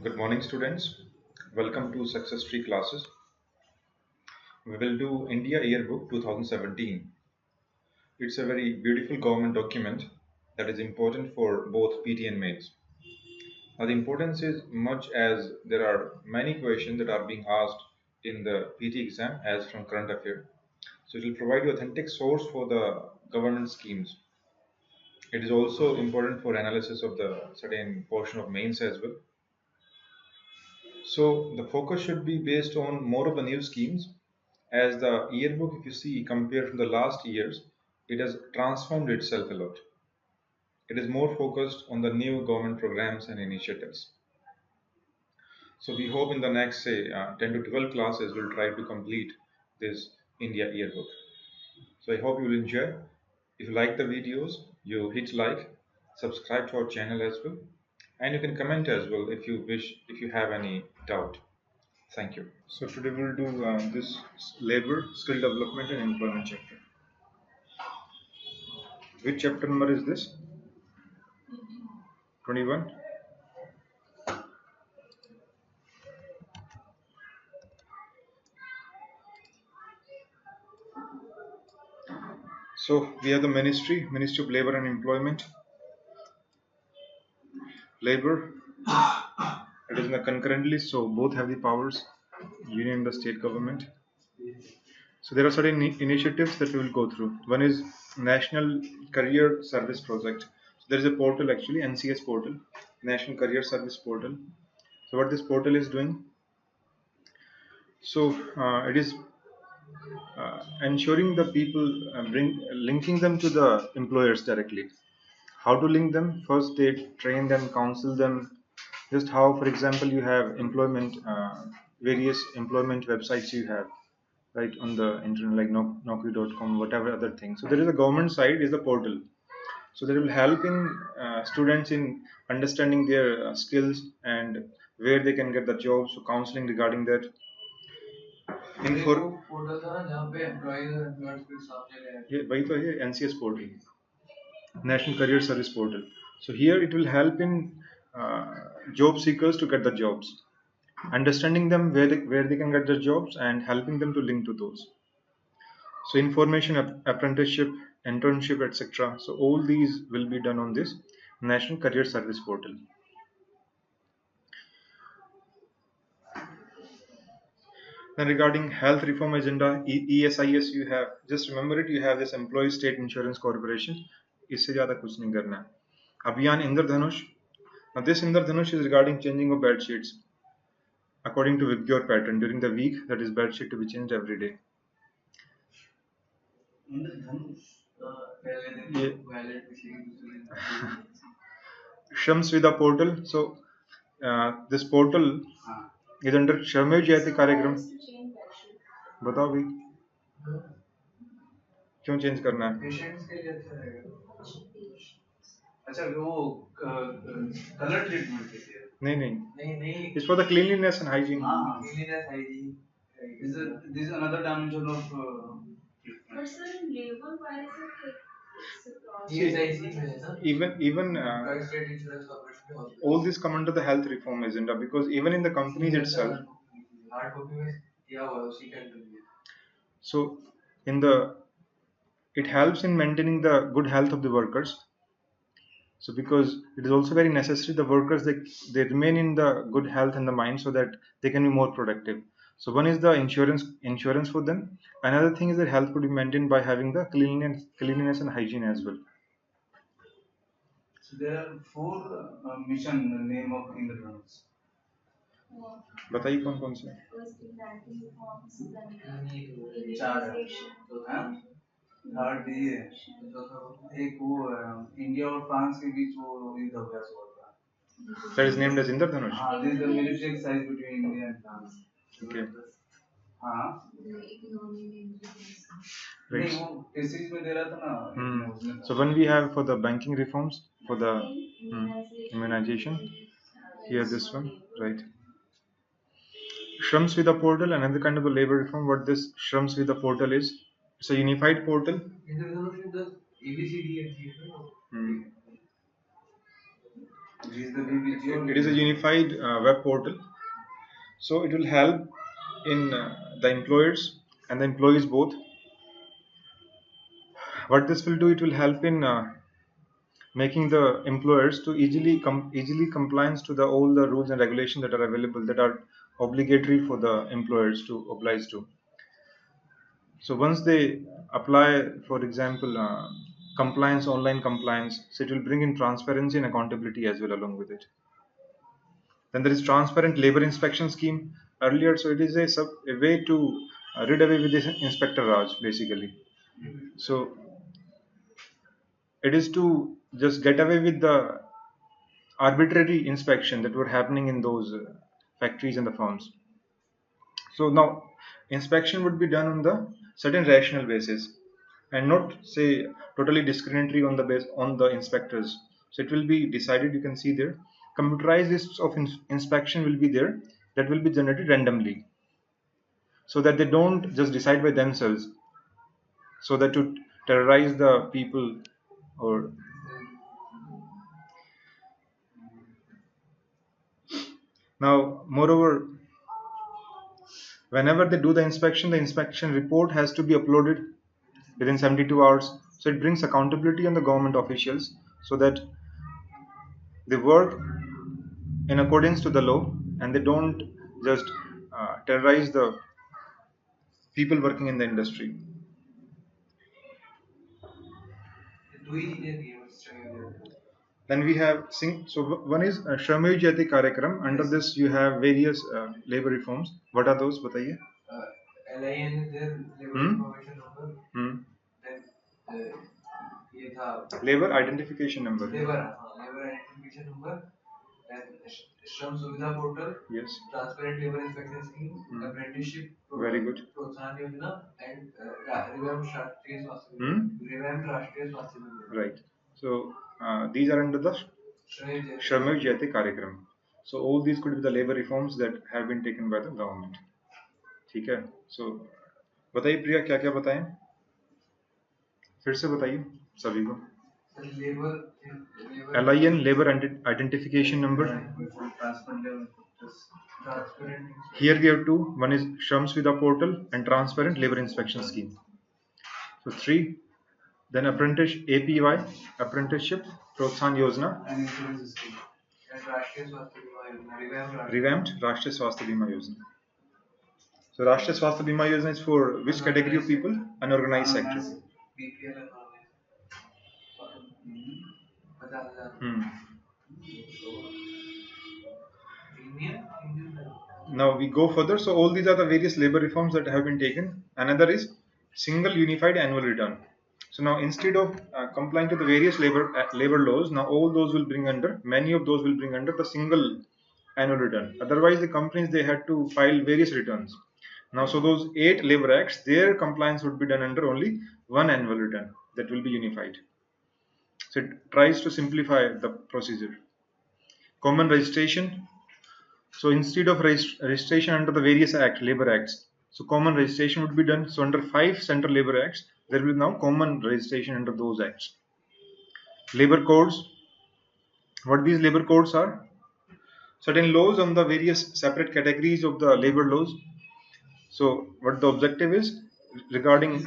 Good morning, students. Welcome to Success Tree classes. We will do India Yearbook 2017. It's a very beautiful government document that is important for both PT and mains. Now, the importance is much as there are many questions that are being asked in the PT exam as from current affair. So it will provide you authentic source for the government schemes. It is also important for analysis of the certain portion of mains as well. So the focus should be based on more of the new schemes, as the yearbook, if you see, compared from the last years, it has transformed itself a lot. It is more focused on the new government programs and initiatives. So we hope in the next, say, 10 to 12 classes, we'll try to complete this India yearbook. So I hope you will enjoy. If you like the videos, you hit like, subscribe to our channel as well, and you can comment as well if you wish, if you have any doubt. Thank you. So today we'll do this labor, skill development and employment chapter. Which chapter number is this? 21. So we have the Ministry of Labor and Employment. Labor, it is in the concurrently, so both have the powers, union and the state government. So there are certain initiatives that we will go through. One is National Career Service Project. So there is a portal, actually NCS portal, National Career Service Portal. So what this portal is doing, so it is ensuring the people linking them to the employers directly. How to link them? First, they train them, counsel them. Just how, for example, you have employment, various employment websites you have, right, on the internet, like Naukri.com, whatever other thing. So there is a government side, is the portal. So that will help in students in understanding their skills and where they can get the jobs. So counseling regarding that. Portal था ना जहाँ पे employees और employers के सामने ले आए, ये वही तो है NCS portal, National Career Service Portal. So here it will help in job seekers to get the jobs, understanding them where they can get the jobs and helping them to link to those. So information, apprenticeship, internship, etc. So all these will be done on this National Career Service Portal. Then regarding health reform agenda, ESIS, you have, just remember it, you have this Employee State Insurance Corporation. इससे ज़्यादा कुछ नहीं करना है. Abhiyan Indradhanush. Now this Indradhanush is regarding changing of bed sheets according to Vibgyor pattern during the week. That is bed sheet to be changed every day. Indradhanush. Shram Svidha portal. So this portal is under Shramev Jayati कार्यक्रम. बताओ भाई क्यों change करना है? Patients के लिए अच्छा रहेगा. अच्छा वो कलर ट्रीटमेंट के लिए नहीं it's for the cleanliness and hygiene. Cleanliness, hygiene. This is another dimension of treatment. But sir, in labor, why is it even state insurance corporation all this come under the health reform agenda, because even in the companies itself, so in the, it helps in maintaining the good health of the workers. So because it is also very necessary the workers, they remain in the good health and the mind so that they can be more productive. So one is the insurance for them. Another thing is that health could be maintained by having the cleanliness and hygiene as well. So there are 4 mission name of Indradhanush. बताइए कौन कौन से? Third ये एक वो India और France के बीच वो युद्ध अभ्यास हुआ था. That is named as Indradhanush. हाँ, this is the military exercise between India and France. Okay. हाँ. नहीं वो टेस्ट में दे रहा था ना. So when we have for the banking reforms, for the immunization, here this one, right? Shram Svidha portal, another kind of a labor reform. What this Shram Svidha portal is? It's a unified portal. It is a unified web portal, so it will help in the employers and the employees both. What this will do, it will help in making the employers to easily compliance to the all the rules and regulations that are available, that are obligatory for the employers to oblige to. So once they apply, for example, compliance, online compliance, so it will bring in transparency and accountability as well along with it. Then there is transparent labor inspection scheme earlier, so it is a way to rid away with this inspector Raj basically. So it is to just get away with the arbitrary inspection that were happening in those factories and the firms. So now inspection would be done on the certain rational basis and not say totally discriminatory on the base on the inspectors. So it will be decided, you can see there, computerized lists of inspection will be there that will be generated randomly, so that they don't just decide by themselves, so that to terrorize the people. Or now moreover, whenever they do the inspection report has to be uploaded within 72 hours. So it brings accountability on the government officials, so that they work in accordance to the law and they don't just terrorize the people working in the industry. Then we have so one is Shramyo Jyati Karyakram. Under this you have various labor reforms. What are those? Bataiye. LIN is there, labor information number. Then labor identification number. Labor identification number. Then Shram Suvidha portal. Yes. Transparent labor inspection scheme. Apprenticeship. Very good. Protsahan Yojana and revamped Rashtriya Swasthya Bima. Revamped Rashtriya Swasthya Bima. Right. So these are under the Shramyo Jyati Karyakram. So all these could be the labor reforms that have been taken by the government. ठीक है. So बताइए प्रिया, क्या क्या बताएं, फिर से बताइए सभी को. LIN labor identification number. Here we have two. One is Shram Suvidha portal and transparent labor inspection scheme. So 3. Then APY, apprenticeship Protsahan Yojana. And insurance scheme. And Rashtriya Swasthya Bima Yojana. Revamped Rashtriya Swasthya Bima Yojana. So Rashtriya Swasthya Bima Yojana is for which category of people? Unorganized sector. Now we go further. So all these are the various labor reforms that have been taken. Another is single unified annual return. So now instead of complying to the various labor laws, now all those will bring under, many of those will bring under the single annual return. Otherwise the companies, they had to file various returns. Now so those 8 labor acts, their compliance would be done under only one annual return that will be unified. So it tries to simplify the procedure. Common registration. So instead of registration under the various labor acts, so common registration would be done. So under 5 central labor acts, there will be now common registration under those acts. Labor codes. What these labor codes are? Certain laws on the various separate categories of the labor laws. So what the objective is regarding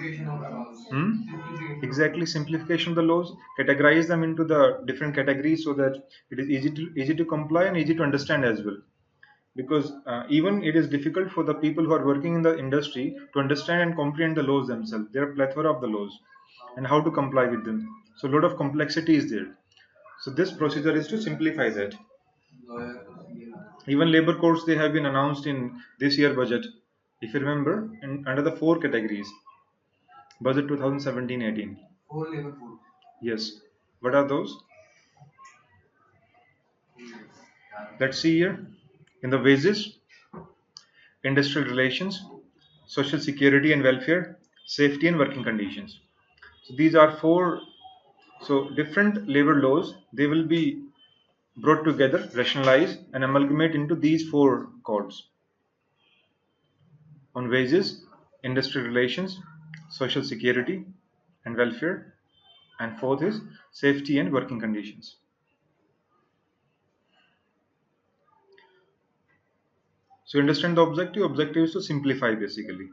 exactly simplification of the laws, categorize them into the different categories so that it is easy to comply and easy to understand as well. Because even it is difficult for the people who are working in the industry to understand and comprehend the laws themselves. There are plethora of the laws and how to comply with them. So a lot of complexity is there. So this procedure is to simplify that. Even labor codes, they have been announced in this year budget, if you remember, under the 4 categories. Budget 2017-18. 4 labor codes. Yes. What are those? Let's see here. In the wages, industrial relations, social security and welfare, safety and working conditions. So these are 4 different labor laws. They will be brought together, rationalized and amalgamate into these 4 codes. On wages, industrial relations, social security and welfare, and 4th is safety and working conditions. So understand the objective. Objective is to simplify basically.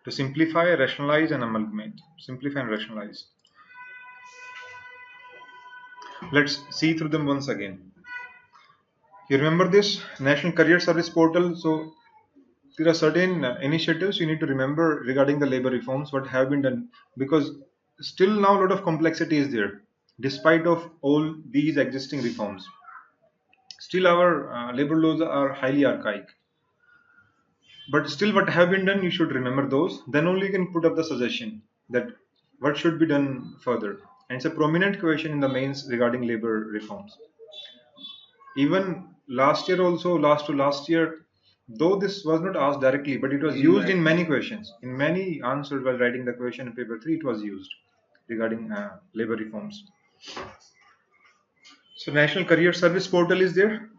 To simplify, rationalize and amalgamate. Simplify and rationalize. Let's see through them once again. You remember this National Career Service Portal? So there are certain initiatives you need to remember regarding the labor reforms, what have been done, because still now a lot of complexity is there, despite of all these existing reforms. Still our labor laws are highly archaic. But still what have been done, you should remember those. Then only you can put up the suggestion that what should be done further. And it's a prominent question in the mains regarding labor reforms. Even last year also, last to last year, though this was not asked directly, but it was used in many questions. In many answers while writing the question in paper 3, it was used regarding labor reforms. So National Career Service Portal is there.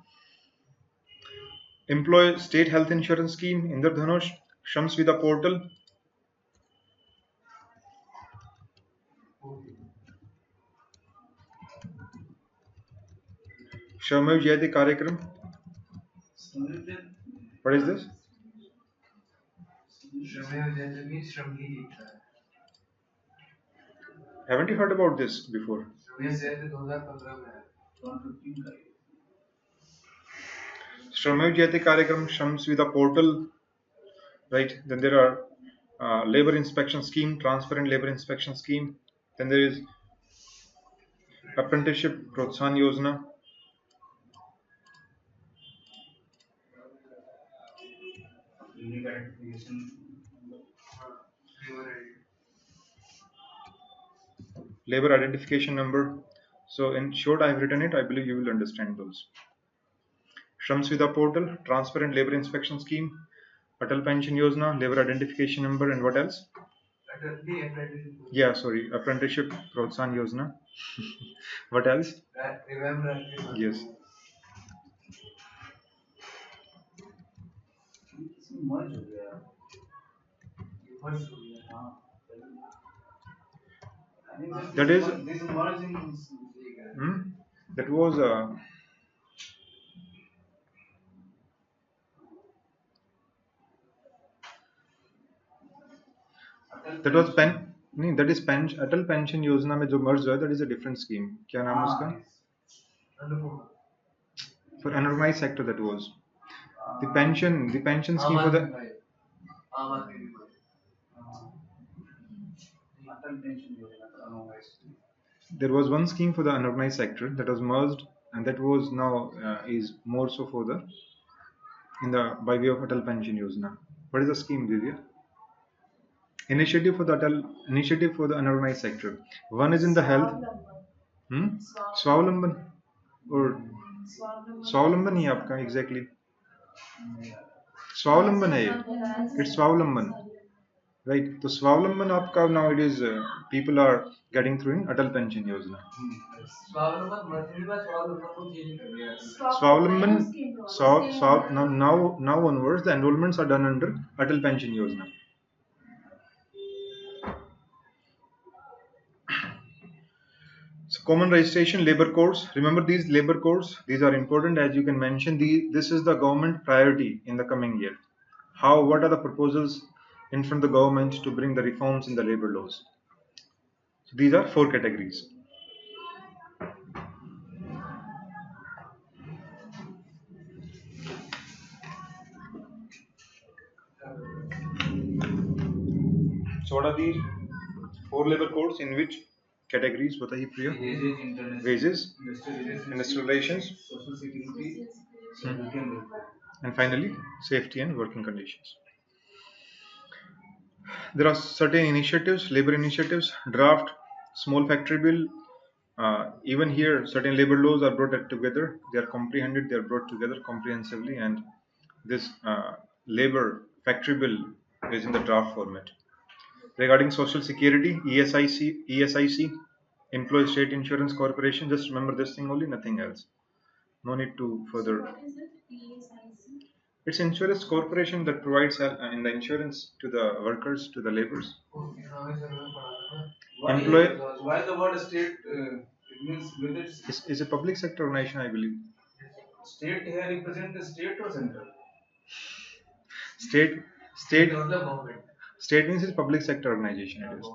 Employee State Health Insurance Scheme, Indradhanush, Shram Svidha Portal. Shamav Jayate Karyakram. What is this? Haven't you heard about this before? Shamav Jayate Karyakram, Shram Svidha Portal. Right, then there are labor inspection scheme, transparent labor inspection scheme. Then there is apprenticeship Protsahan Yojana. Labor identification number. So in short, I have written it. I believe you will understand those. Shram Svidha Portal, transparent labor inspection scheme, Atal Pension Yojana, labor identification number, and what else? Yeah, sorry, apprenticeship Protsahan Yojana. What else? Yes. That is. That was. That was pen. नहीं, that is Atal pension योजना में जो मर्ज हुआ, that is a different scheme. क्या नाम है उसका? For unorganized sector, that was the pension scheme for the. There was one scheme for the unorganized sector that was merged, and that was now is more so for the in the by way of Atal Pension Yojana. What is the scheme, Divya? Initiative for the unorganized sector. One is in the health. स्वावलंबन और स्वावलंबन ही आपका exactly. स्वावलंबन है ये. It's स्वावलंबन. Right. So स्वावलंबन आपका now it is people are getting through in Atal Pension Yojana. स्वावलंबन now onwards the enrollments are done under Atal Pension Yojana. So common registration labor codes. Remember these labor codes. These are important, as you can mention. This is the government priority in the coming year. What are the proposals in front of the government to bring the reforms in the labor laws? So these are 4 categories. So what are these 4 labor codes in which categories? बताइए प्रिया. Wages, industrial relations, social security, and finally safety and working conditions. There are certain initiatives, labor initiatives, draft, small factory bill. Even here, certain labor laws are brought together. They are comprehended. They are brought together comprehensively, and this labor factory bill is in the draft format. Regarding Social Security, ESIC, Employee State Insurance Corporation. Just remember this thing only, nothing else. No need to further. So what is it? ESIC? It's insurance corporation that provides in the insurance to the workers, to the laborers. Employee. Why the word state? It means with it. It's a public sector organization, I believe. State here represent the state or central? State, state, state means it's public sector organization. It is.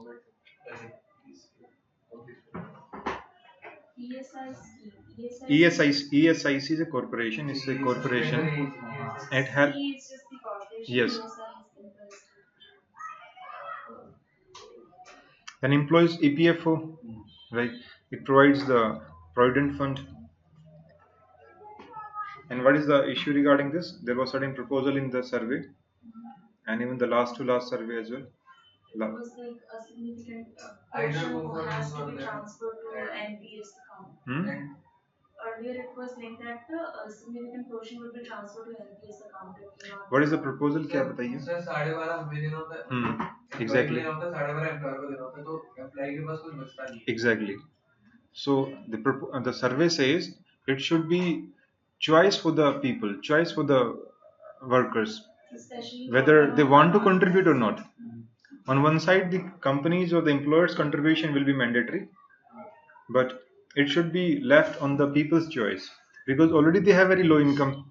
ESIC is a corporation. It's a corporation. It has. Yes. Then employs EPFO, right? It provides the provident fund. And what is the issue regarding this? There was certain proposal in the survey, and even the last to last survey as well. It was like a significant portion has to be transferred to NPS account. Earlier it was like that a significant portion would be transferred to NPS account. What is the proposal? क्या बताइए? Sir 12.5 हमें देना होता है. Exactly. देना होता है 12.5 employer को देना होता है तो एम्प्लॉय के पास कुछ बचता नहीं. Exactly. So the survey says it should be choice for the people, choice for the workers, whether they want to contribute or not. On one side, the companies or the employers' contribution will be mandatory, but it should be left on the people's choice because already they have very low income,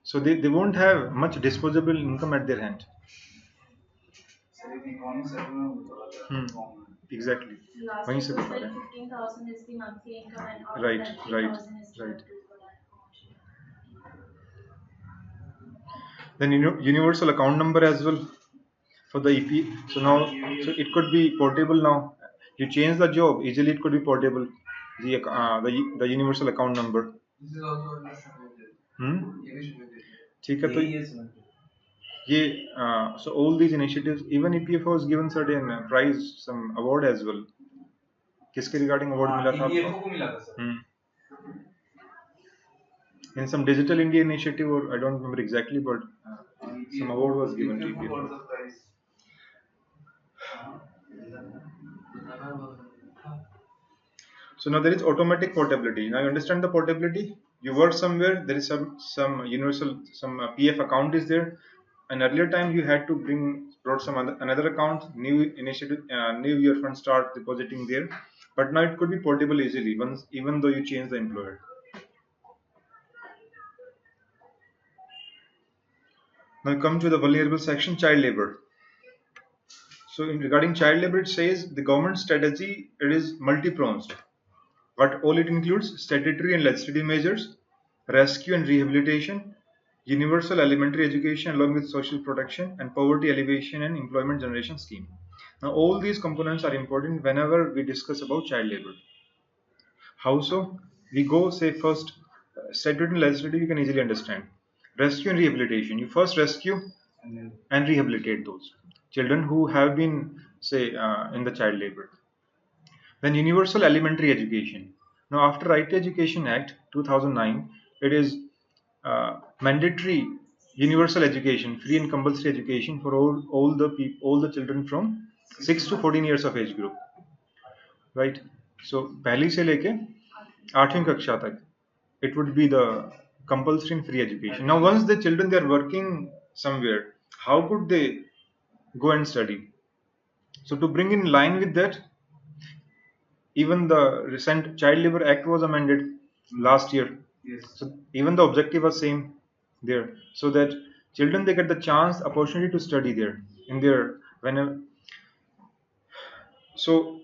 so they won't have much disposable income at their hand. Exactly. Last year was like 15,000 is the monthly income and right, right. Then universal account number as well for the EP. So now, so it could be portable now. You change the job easily. It could be portable. The universal account number. This is also ठीक है तो ये so all these initiatives, even EPFO was given certain prize, some award as well. किसके regarding award मिला था आपको? EPFO को मिला था sir. In some digital India initiative, or I don't remember exactly, but some award was given to EPFO. So now there is automatic portability. Now you understand the portability. You work somewhere, there is some universal, some PF account is there. And earlier time you had to brought some another account, new initiative, new year fund start depositing there. But now it could be portable easily once, even though you change the employer. Now come to the vulnerable section, child labor. So in regarding child labor, it says the government strategy, it is multi-pronged. But all it includes statutory and legislative measures, rescue and rehabilitation, universal elementary education along with social protection, and poverty alleviation and employment generation scheme. Now all these components are important whenever we discuss about child labor. How so? We go say first statutory and legislative, you can easily understand. Rescue and rehabilitation. You first rescue and rehabilitate those children who have been say in the child labor. Then universal elementary education. Now after Right to Education Act 2009, it is mandatory universal education, free and compulsory education for all the children from 6 to 14 years of age group, right? So पहली से लेके 8वीं कक्षा तक it would be the compulsory and free education. Now once the children, they are working somewhere, how could they go and study? So to bring in line with that, even the recent Child Labor Act was amended last year. Yes. So even the objective was same there, so that children, they get the chance, opportunity to study there in their whenever. So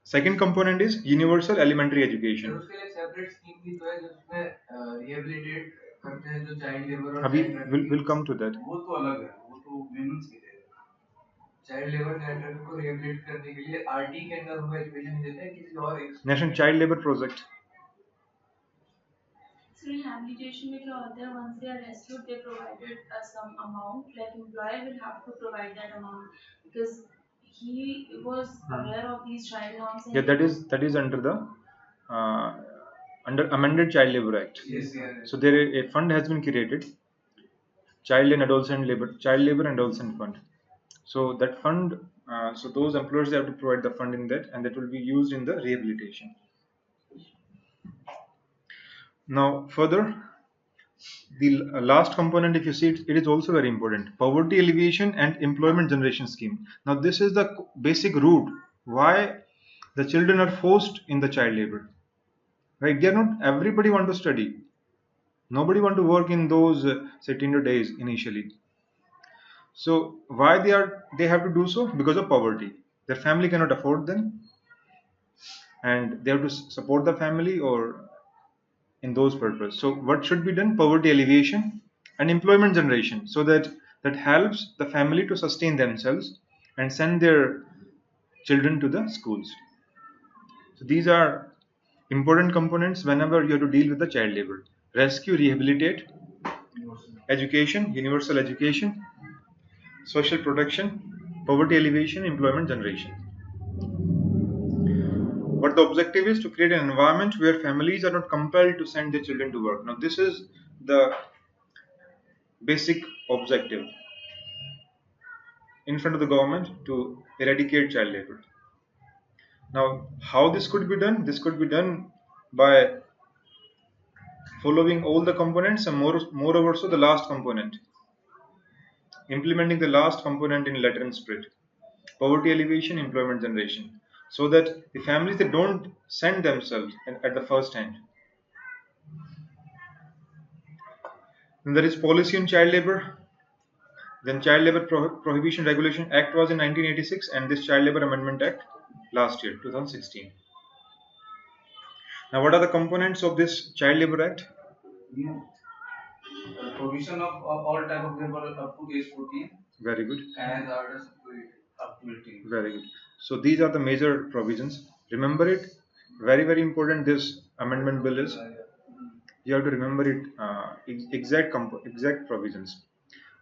second component is universal elementary education. उसके लिए separate scheme भी तो है जिसमें rehabilitate करते हैं जो child labor और अभी will come to that. वो तो अलग है, वो तो women's के लिए. चाइल्ड लेबर नेटवर्क को रिहेबिलिटेट करने के लिए आरटी के अंदर उनको एजुकेशन देते हैं किसी और national child labour project. So rehabilitation में क्या होता है, once they are rescued, they provided some amount, like employer will have to provide that amount because he was aware of these child norms. Yeah, that is under the under amended Child Labor Act. Yes, yeah. So there a fund has been created, Child and Adolescent Labor, Child Labor and Adolescent Fund. So that fund, so those employers, they have to provide the fund in that, and that will be used in the rehabilitation. Now further, the last component, if you see it, it is also very important: poverty alleviation and employment generation scheme. Now this is the basic root why the children are forced in the child labor, right? They are not everybody want to study. Nobody want to work in those say tender days initially. So why they have to do so? Because of poverty. Their family cannot afford them, and they have to support the family or in those purpose. So what should be done? Poverty alleviation and employment generation, so that helps the family to sustain themselves and send their children to the schools. So these are important components whenever you have to deal with the child labor. Rescue, rehabilitate, education, universal education, social protection, poverty alleviation, employment generation. But the objective is to create an environment where families are not compelled to send their children to work. Now, this is the basic objective in front of the government to eradicate child labor. Now, how this could be done? This could be done by following all the components and moreover so the last component, implementing the last component in letter and spirit, poverty alleviation, employment generation, so that the families they don't send themselves at the first hand. Then there is policy on child labor. Then Child Labor Prohibition Regulation Act was in 1986, and this Child Labor Amendment Act last year, 2016. Now, what are the components of this Child Labor Act? Yeah. Provision of all type of labor up to age 14. Very good. And others up to 18. Very good. So these are the major provisions. Remember it. Very, very important. This amendment bill is. You have to remember it. Exact provisions.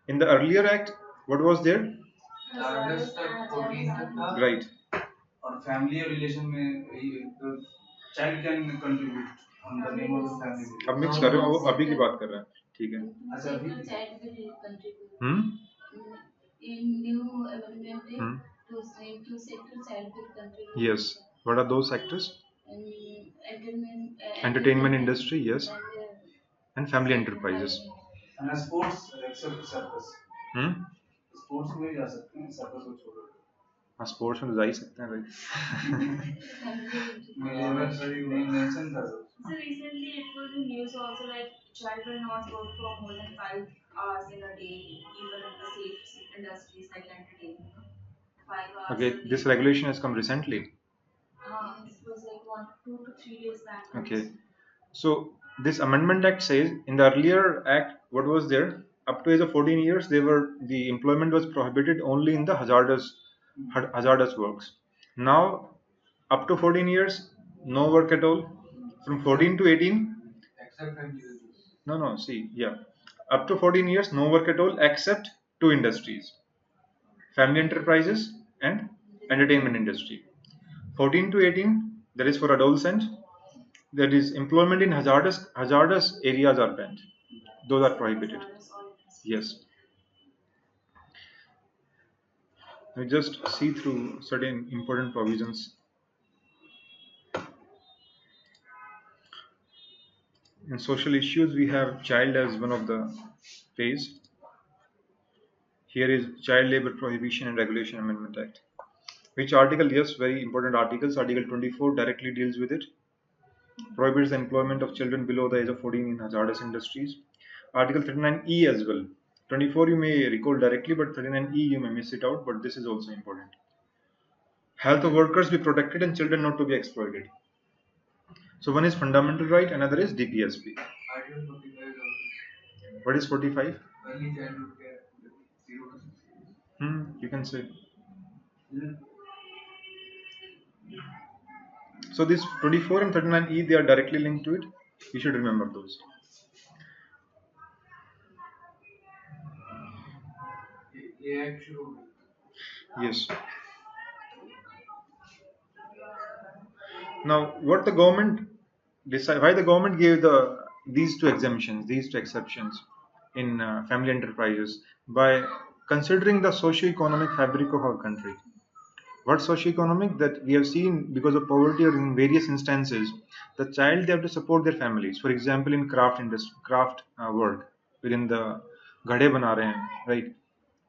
In the earlier act, what was there? Right. और family और relation में child can contribute on the name of the family अब mix कर रहे हो वो अभी की बात कर रहा है ठीक है अच्छा अभी child will contribute in new amendment to sector child will contribute yes what are those sectors entertainment industry yes and family enterprises and sports except circus sports में जा सकते हैं सर्कस को छोड़ हाँ स्पोर्ट्स में तो जा ही सकते हैं भाई मेंशन कर दो So recently it was in news also that child will not work for more than 5 hours in a day, even in the safe industries like entertainment. 5 hours. Okay, this regulation has come recently. This was like 2 to 3 days back. Okay, so this amendment act says in the earlier act what was there? Up to age of 14 years, the employment was prohibited only in the hazardous works. Now, up to 14 years, no work at all. From 14 to 18, no, see, yeah, up to 14 years, no work at all except two industries: family enterprises and entertainment industry. 14 to 18, that is for adolescents. That is employment in hazardous areas are banned. Those are prohibited. Yes. We just see through certain important provisions. In social issues, we have child as one of the phase. Here is Child Labor Prohibition and Regulation Amendment Act. Which article? Yes, very important articles. Article 24 directly deals with it. Prohibits the employment of children below the age of 14 in hazardous industries. Article 39E as well. 24 you may recall directly, but 39E you may miss it out, but this is also important. Health of workers be protected and children not to be exploited. So one is fundamental right, another is DPSP. What is 45? Early childhood care, 0 to 6 years. You can say. So this 24 and 39E, they are directly linked to it. You should remember those. Yes. Now, what the government decide? Why the government gave these two exemptions, these two exceptions in family enterprises by considering the socio-economic fabric of our country. What socio-economic? That we have seen because of poverty or in various instances, the child they have to support their families. For example, in craft industry, craft work within the ghade bana rahe hain, right?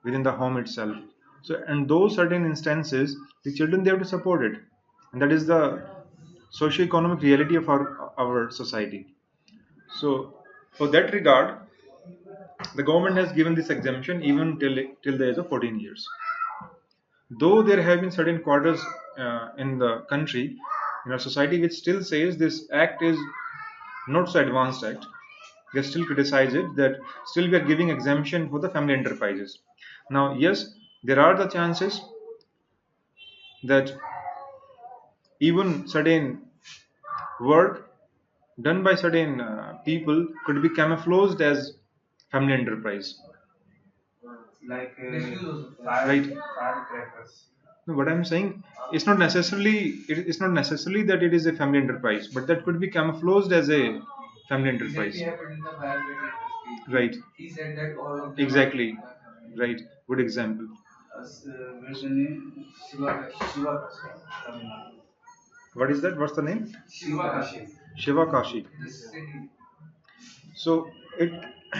Within the home itself. So, and those certain instances, the children they have to support it, and that is the socio-economic reality of our society. So, for that regard, the government has given this exemption even till the age of 14 years. Though there have been certain quarters in the country, in our society, which still says this act is not so advanced act. They still criticize it, that still we are giving exemption for the family enterprises. Now, yes, there are the chances that even certain work done by certain people could be camouflaged as family enterprise. Like right. Firecrackers. No, what I'm saying, it's not necessarily that it is a family enterprise, but that could be camouflaged as a family enterprise. Right. He said that all of them exactly. Right. Good example. What is that? What's the name? Shivakashi. Shivakashi. So it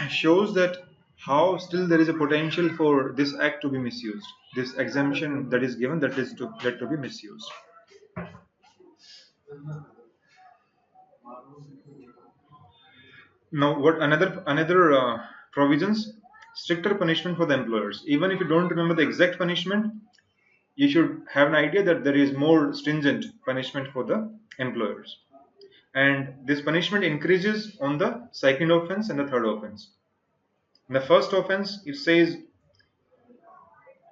shows that how still there is a potential for this act to be misused. This exemption that is given, that to be misused. Now, what another provisions? Stricter punishment for the employers. Even if you don't remember the exact punishment, you should have an idea that there is more stringent punishment for the employers. And this punishment increases on the second offense and the third offense. In the first offense, it says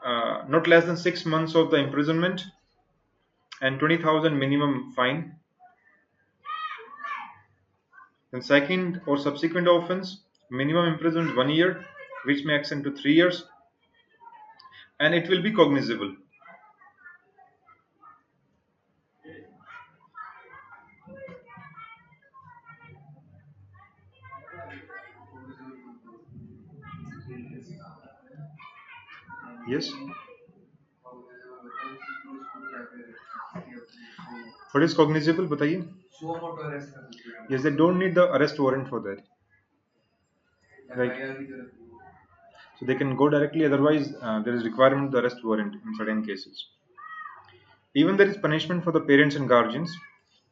not less than 6 months of the imprisonment and 20,000 minimum fine. Then second or subsequent offense, minimum imprisonment 1 year, which may extend to 3 years, and it will be cognizable. Yes. What is cognizable? बताइए. Yes, they don't need the arrest warrant for that. Right. So they can go directly. Otherwise, there is requirement of the arrest warrant in certain cases. Even there is punishment for the parents and guardians.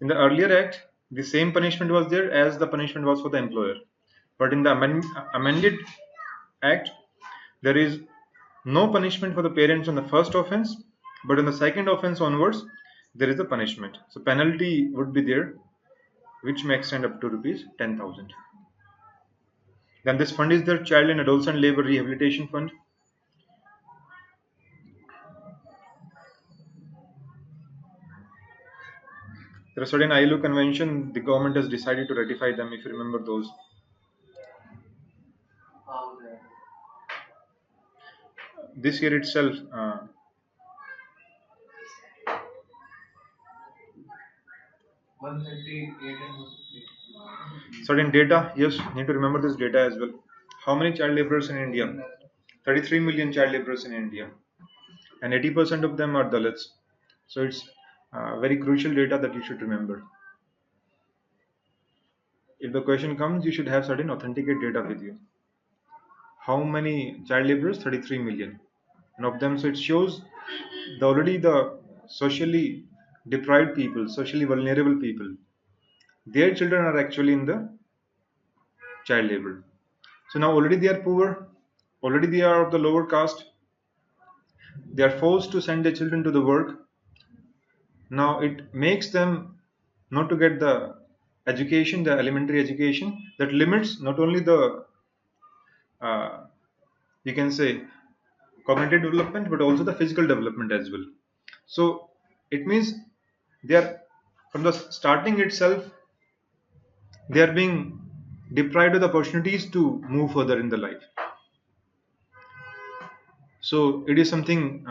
In the earlier act, the same punishment was there as the punishment was for the employer. But in the amended act, there is no punishment for the parents on the first offense, but on the second offense onwards, there is a punishment. So penalty would be there, which may extend up to rupees 10,000. Then this fund is the Child and Adolescent Labor Rehabilitation Fund. There are certain ILO convention, the government has decided to ratify them, if you remember those. This year itself, certain data, yes, need to remember this data as well. How many child laborers in India? 33 million child laborers in India, and 80% of them are Dalits. So it's very crucial data that you should remember. If the question comes, you should have certain authenticate data with you. How many child laborers? 33 million. And of them, so it shows already the socially deprived people, socially vulnerable people, their children are actually in the child labor. So now already they are poor, already they are of the lower caste, they are forced to send their children to the work. Now it makes them not to get the education, the elementary education, that limits not only the you can say cognitive development, but also the physical development as well. So it means they are, from the starting itself, they are being deprived of the opportunities to move further in the life. So it is something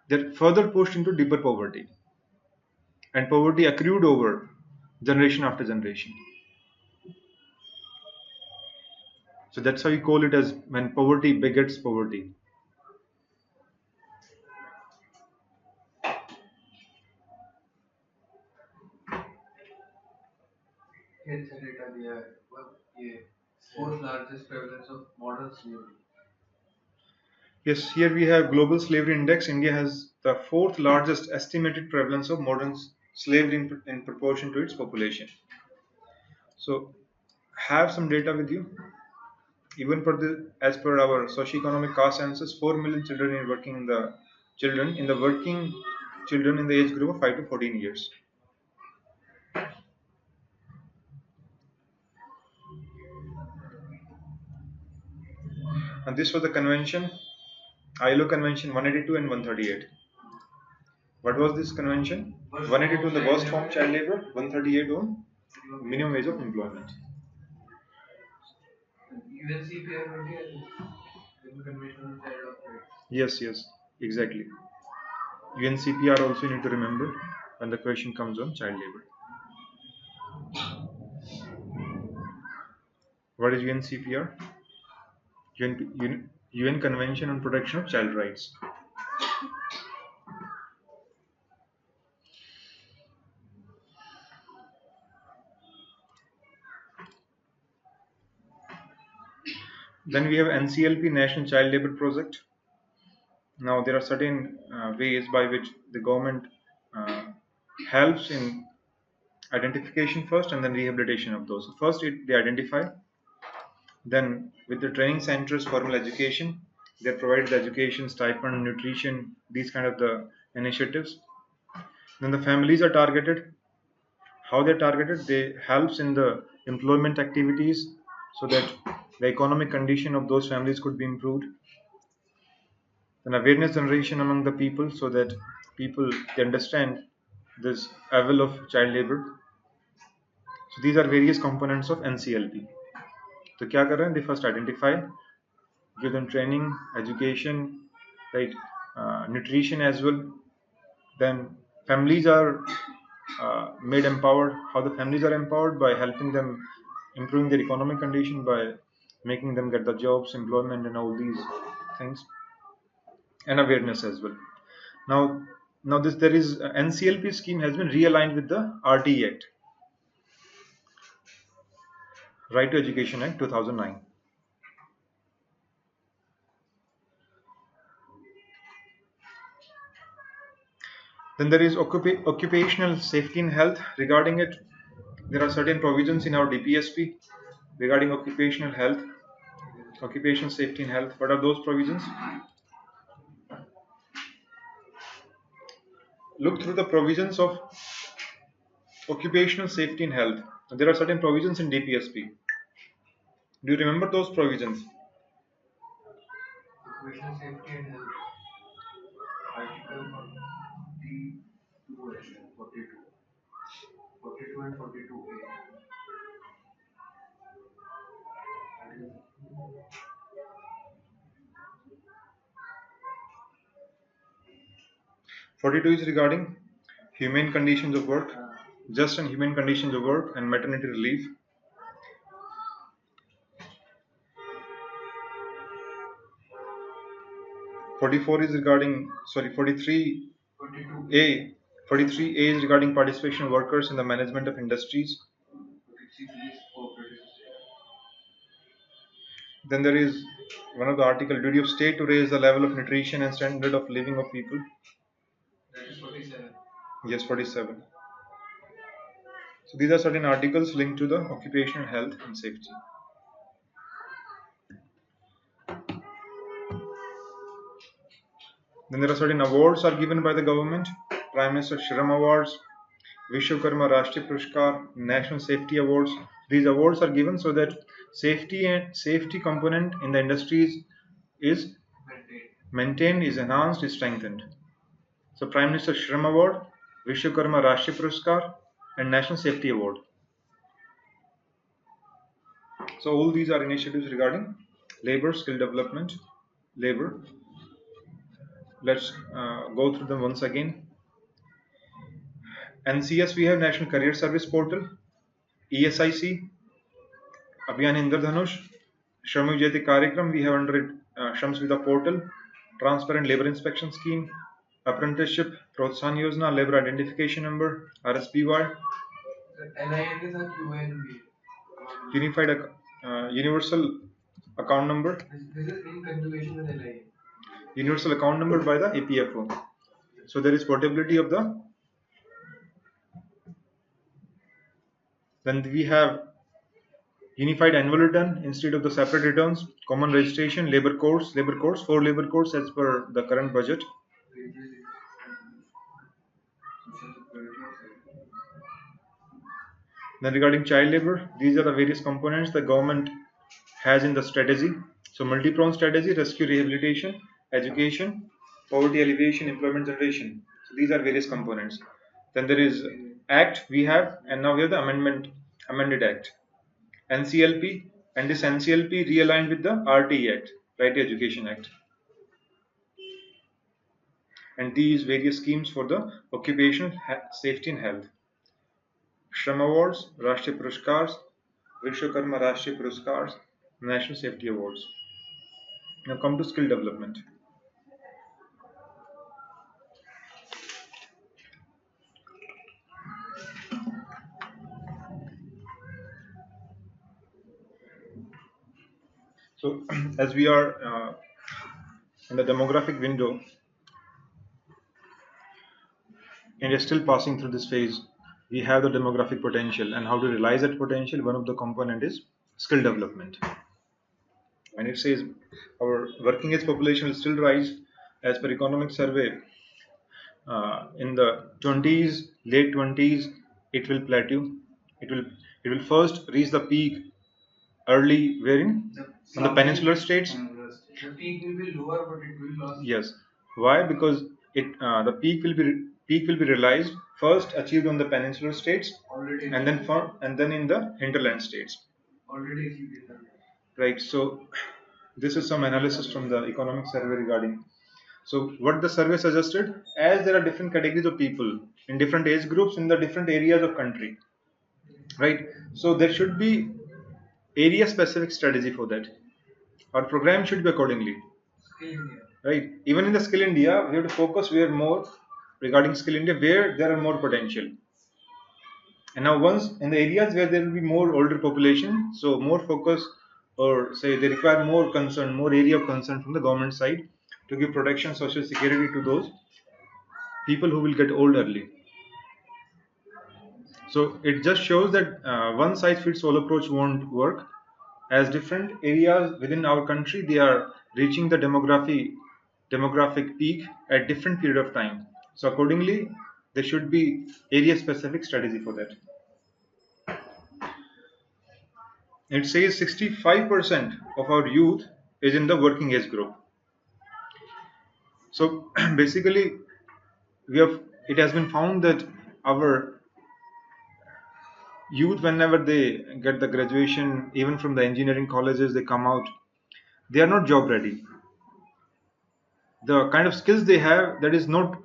they're further pushed into deeper poverty, and poverty accrued over generation after generation. So that's how we call it as when poverty begets poverty. Here's the data we have. Fourth largest prevalence of modern slavery. Yes, here we have Global Slavery Index. India has the fourth largest estimated prevalence of modern slavery in proportion to its population. So, have some data with you. Even for the as per our socio-economic caste census, 4 million children in working children in the age group of 5 to 14 years. And this was the convention, ILO Convention 182 and 138. What was this convention? 182 on the worst form child labor, 138 on minimum wage of employment. Yes, exactly. UNCPR also you need to remember when the question comes on child labor. What is UNCPR? UN Convention on Protection of Child Rights. Then we have NCLP, National Child Labor Project. Now there are certain ways by which the government helps in identification first and then rehabilitation of those. So first they identify, then with the training centers, formal education, they provide the education, stipend, nutrition, these kind of the initiatives. Then the families are targeted. How they're targeted? They helps in the employment activities so that the economic condition of those families could be improved. Then awareness generation among the people so that people they understand this evil of child labor. So these are various components of NCLP. So क्या कर रहे हैं? They first identify, give them training, education, right, nutrition as well. Then families are made empowered. How the families are empowered? By helping them improving their economic condition, by making them get the jobs, employment, and all these things, and awareness as well. Now this there is NCLP scheme has been realigned with the RTE Act, Right to Education Act 2009. Then there is occupational safety and health. Regarding it, there are certain provisions in our DPSP regarding occupational health, occupational safety and health. What are those provisions? Look through the provisions of occupational safety and health. There are certain provisions in DPSP. Do you remember those provisions? Occupational safety and health. Article 42 and 42A. 42 is regarding humane conditions of work, just and humane conditions of work, and maternity relief. 44 is regarding, sorry, 43A. 43A is regarding participation of workers in the management of industries. Then there is one of the article, duty of state to raise the level of nutrition and standard of living of people. That is 47. Yes, 47. So these are certain articles linked to the occupational health and safety. Then there are certain awards are given by the government. Prime Minister Shram Awards, Vishwakarma Rashtriya Puruskar, National Safety Awards. These awards are given so that safety component in the industries is maintained, is enhanced, is strengthened. So Prime Minister Shram Award, Vishwakarma Rashtriya Puruskar, and National Safety Award. So all these are initiatives regarding labor, skill development, labor. Let's go through them once again. NCS, we have National Career Service Portal. ESIC, Abhiyan Indradhanush. Shram Yojati Karyakram, we have under it Shram Suvidha Portal, Transparent Labor Inspection Scheme, Apprenticeship, Protsahan Yojana, Labor Identification Number, RSPY. Unified Universal Account Number. This is in continuation with LIN. Universal Account Number by the APFO. So there is portability of the. Then we have Unified annual return instead of the separate returns, common registration, labor codes, 4 labor codes as per the current budget. Then regarding child labor, these are the various components the government has in the strategy. So multi-pronged strategy, rescue rehabilitation, education, poverty alleviation, employment generation. So these are various components. Then there is Act we have, and now we have the amended Act. NCLP, and this NCLP realigned with the RTE Act, Right to Education Act. And these various schemes for the occupational safety and health. Shram Awards, Rashtriya Puruskars, Vishwakarma Rashtriya Puruskars, National Safety Awards. Now come to skill development. So as we are in the demographic window, and is still passing through this phase, we have the demographic potential, and how to realize that potential, one of the component is skill development. And it says our working age population will still rise as per economic survey. In the 20s, late 20s, it will plateau. It will it will first reach the peak early wherein on the peninsular states. The peak will be lower, but it will last. Yes. Why? Because the peak will be realized first achieved on the peninsular states, Already and then in the hinterland states. already achieved it. Right. So this is some analysis from the economic survey regarding. So what the survey suggested, as there are different categories of people in different age groups in the different areas of country, right? So there should be area specific strategy for that. Our program should be accordingly. Skill India. Right. Even in the Skill India, we have to focus where more regarding Skill India, where there are more potential. And now once in the areas where there will be more older population, so more focus, or say they require more concern, more area of concern from the government side to give protection, social security to those people who will get old early. So it just shows that one size fits all approach won't work, as different areas within our country, they are reaching the demographic peak at different period of time. So accordingly, there should be area specific strategy for that. It says 65% of our youth is in the working age group. So basically, it has been found that our youth, whenever they get the graduation, even from the engineering colleges, they come out, they are not job ready. The kind of skills they have, that is not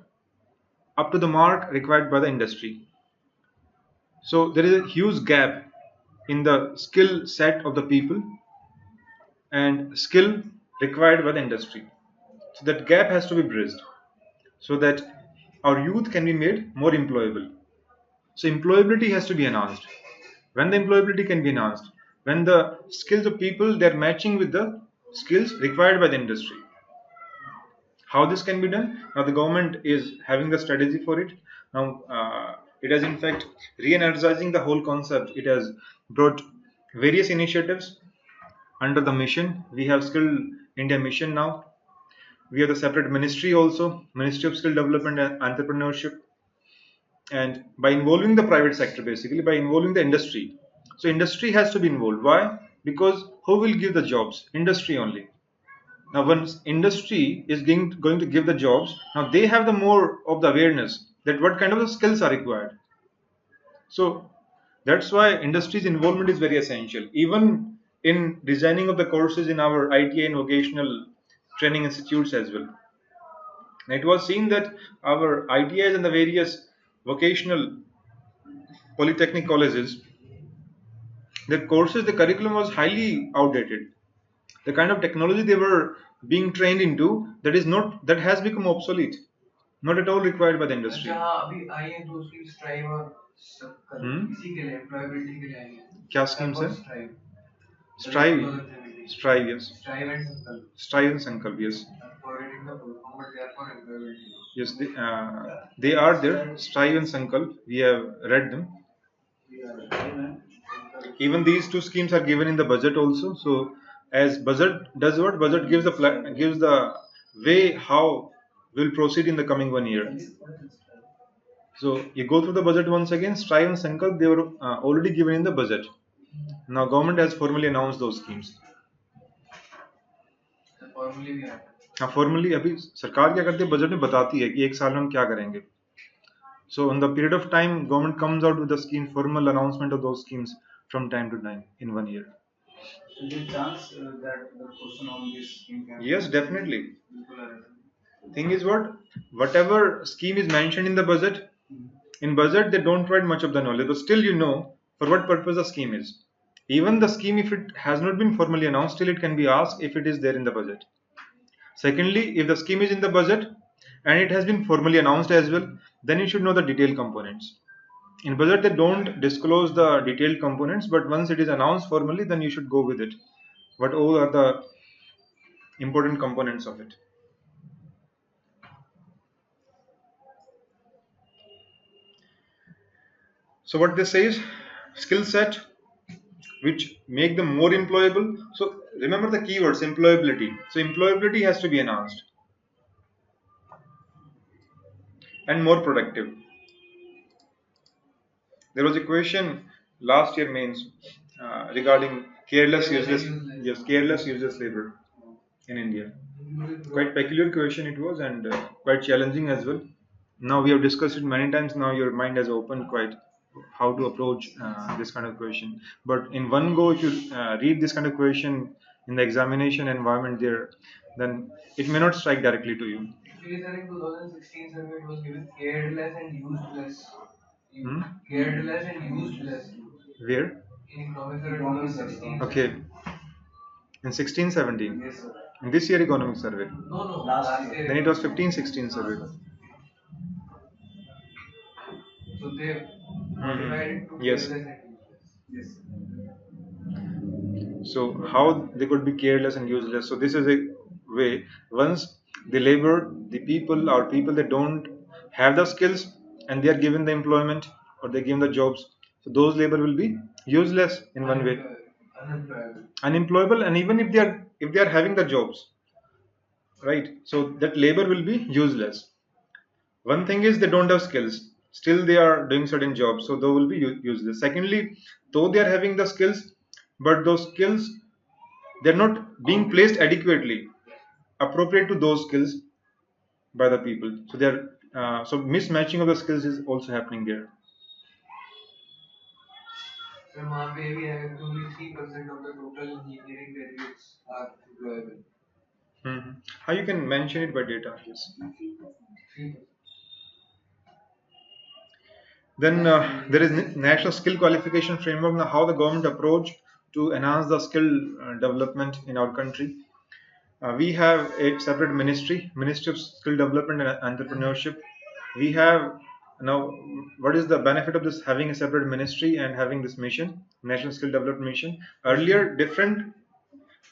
up to the mark required by the industry. So there is a huge gap in the skill set of the people and skill required by the industry. So that gap has to be bridged so that our youth can be made more employable. So employability has to be enhanced. When the employability can be enhanced, when the skills of people, they are matching with the skills required by the industry. How this can be done? Now the government is having the strategy for it. Now it has in fact re-energizing the whole concept. It has brought various initiatives under the mission. We have Skill India Mission now. We have the separate ministry also, Ministry of Skill Development and Entrepreneurship. And by involving the private sector, basically by involving the industry. So industry has to be involved. Why? Because who will give the jobs? Industry only. Now once industry is going to give the jobs, now they have the more of the awareness that what kind of the skills are required. So that's why industry's involvement is very essential, even in designing of the courses in our ITI and vocational training institutes as well. And it was seen that our ITIs and the various vocational polytechnic colleges, their courses, the curriculum was highly outdated. The kind of technology they were being trained into, that has become obsolete, not at all required by the industry. अच्छा हाँ अभी आई है तो उसकी strive और इसी के लिए एम्प्लॉयबिलिटी के लिए आई है क्या स्कीम्स है? Strive Strive, yes. Strive and Sankalp, yes. forgetting the full form, but they are for employability. Yes, they are there. Strive and Sankalp, we have read them. even these two schemes are given in the budget also. So as budget does what? Budget gives the way how we'll proceed in the coming 1 year. So you go through the budget once again. Strive and Sankalp, they were already given in the budget. Now government has formally announced those schemes. Formally भी आता है. हाँ, formally अभी सरकार क्या करती है, budget में बताती है कि एक साल में हम क्या करेंगे. So on the period of time, government comes out with the scheme, formal announcement of those schemes from time to time in 1 year. So there is chance that the question on this scheme can. Yes, definitely. Thing is whatever scheme is mentioned in the budget, in budget they don't provide much of the knowledge, but still you know for what purpose the scheme is. Even the scheme, if it has not been formally announced, still it can be asked if it is there in the budget. Secondly, if the scheme is in the budget and it has been formally announced as well, then you should know the detailed components. In budget, they don't disclose the detailed components, but once it is announced formally, then you should go with it. What all are the important components of it? So what this says, skill set which make them more employable. So remember the keywords, employability. So employability has to be enhanced and more productive. There was a question last year mains regarding careless, useless, yes, careless, useless labor in India. Quite peculiar question it was, and quite challenging as well. Now we have discussed it many times. Now your mind has opened quite how to approach this kind of question. But in one go, if you read this kind of question in the examination environment there, then it may not strike directly to you. Actually, sir, in 2016 survey, it was given careless and used less. Hmm? Careless and used less. Where? In economics survey 2016. Okay. In 16-17. Yes, sir. In this year economic survey. No, last year. Then it was 15-16 survey. So they divided to Yes. careless and useless. Yes. So how they could be careless and useless? So this is a way. Once the labor, the people or people that don't have the skills and they are given the employment or they given the jobs, so those labor will be useless in one way, unemployable, and even if they are having the jobs, right? So that labor will be useless. One thing is they don't have skills, still they are doing certain jobs, so they will be useless. Secondly, though they are having the skills, but those skills they're not being placed adequately, appropriate to those skills by the people. So they're so mismatching of the skills is also happening there. So वहाँ पे भी है कि only 3% of the total engineering graduates are employable. How you can mention it by data? Yes. 3%. Then there is national skill qualification framework. Now, how the government approach to enhance the skill development in our country. We have a separate Ministry of Skill Development and Entrepreneurship. We have now, what is the benefit of this having a separate ministry and having this mission, National Skill Development Mission? Earlier,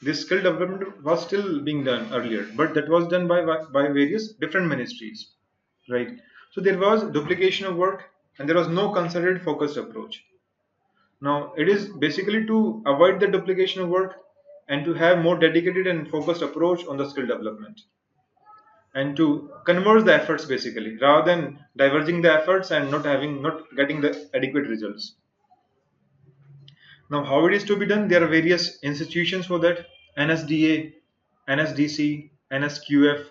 this skill development was still being done earlier, but that was done by various different ministries, right? So there was duplication of work and there was no concerted focused approach. Now it is basically to avoid the duplication of work and to have more dedicated and focused approach on the skill development and to converge the efforts basically rather than diverging the efforts and not getting the adequate results. Now how it is to be done, there are various institutions for that: NSDA, NSDC, NSQF,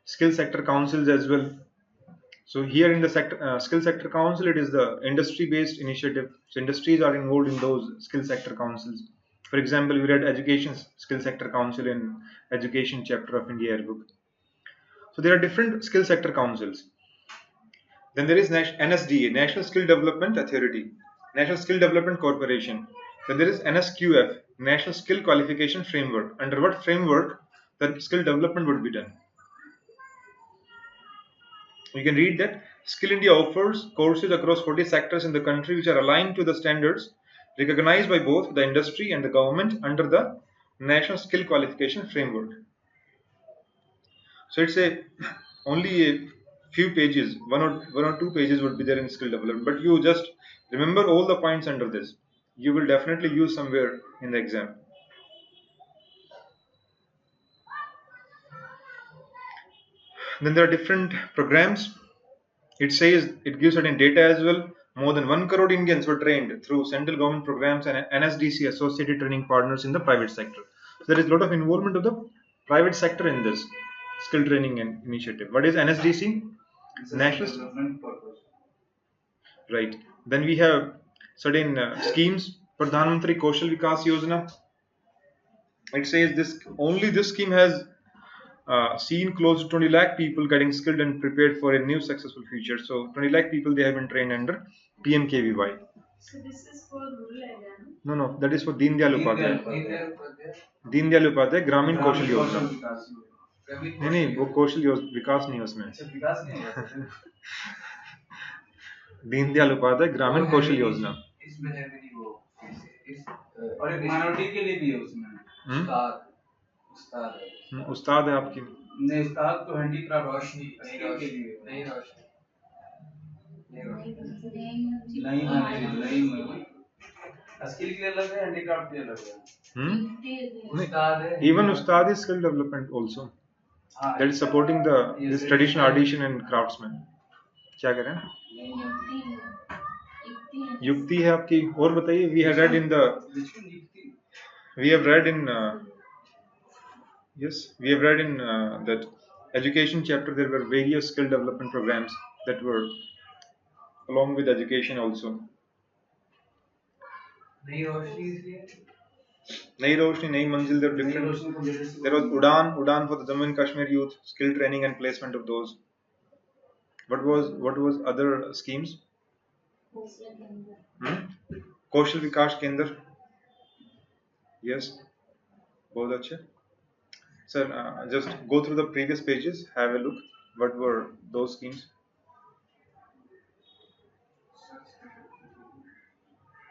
skill sector councils as well. So here in the skill sector council, it is the industry based initiative. So industries are involved in those skill sector councils. For example, we read education skill sector council in education chapter of India Yearbook. So there are different skill sector councils. Then there is NSDA, National Skill Development Authority, National Skill Development Corporation. Then there is NSQF, National Skill Qualification Framework. Under what framework the skill development would be done? You can read that Skill India offers courses across 40 sectors in the country which are aligned to the standards recognized by both the industry and the government under the National Skill Qualification Framework. So it's only a few pages, one or two pages would be there in skill development, but you just remember all the points under this. you will definitely use somewhere in the exam. Then there are different programs. It says it gives certain data as well. More than 1 crore Indians were trained through central government programs and NSDC associated training partners in the private sector. So there is a lot of involvement of the private sector in this skill training and initiative. What is NSDC? National Development Purpose. Right. Then we have certain schemes. Pradhan Mantri Kaushal Vikas Yojana. It says this scheme has seen close to 20 lakh people getting skilled and prepared for a new successful future. So 20 lakh people, they have been trained under PMKVY. So this is for rural area, no? No, that is for Deen Dayal Upadhyay. Deen Dayal Upadhyay ग्रामीण कौशल योजना. नहीं वो कौशल विकास नहीं है उसमें. विकास नहीं है. दीन दयाल उपाध्याय ग्रामीण कौशल योजना. इसमें है भी नहीं वो. और एक माइनॉरिटी के लिए भी है उसमें. उस्ताद है आपकी. नहीं उस्ताद तो हैंडीक्राफ्ट रोशनी के लिए. नहीं रोशनी. नहीं स्किल के लिए अलग है, हैंडीक्राफ्ट के लिए अलग है. उस्ताद है. Even Ustad is skill development also. That is supporting this traditional artisan and craftsman. क्या करें? युक्ति है आपकी. और बताइए. We have read in that education chapter there were various skill development programs that were along with education also. Nai Roshni, नई मंजिल, there were different. There was Udan for the Jammu and Kashmir youth, skill training and placement of those. What was other schemes? Kaushal Vikas Kendra. Yes, बहुत अच्छे. Sir, just go through the previous pages, have a look. What were those schemes?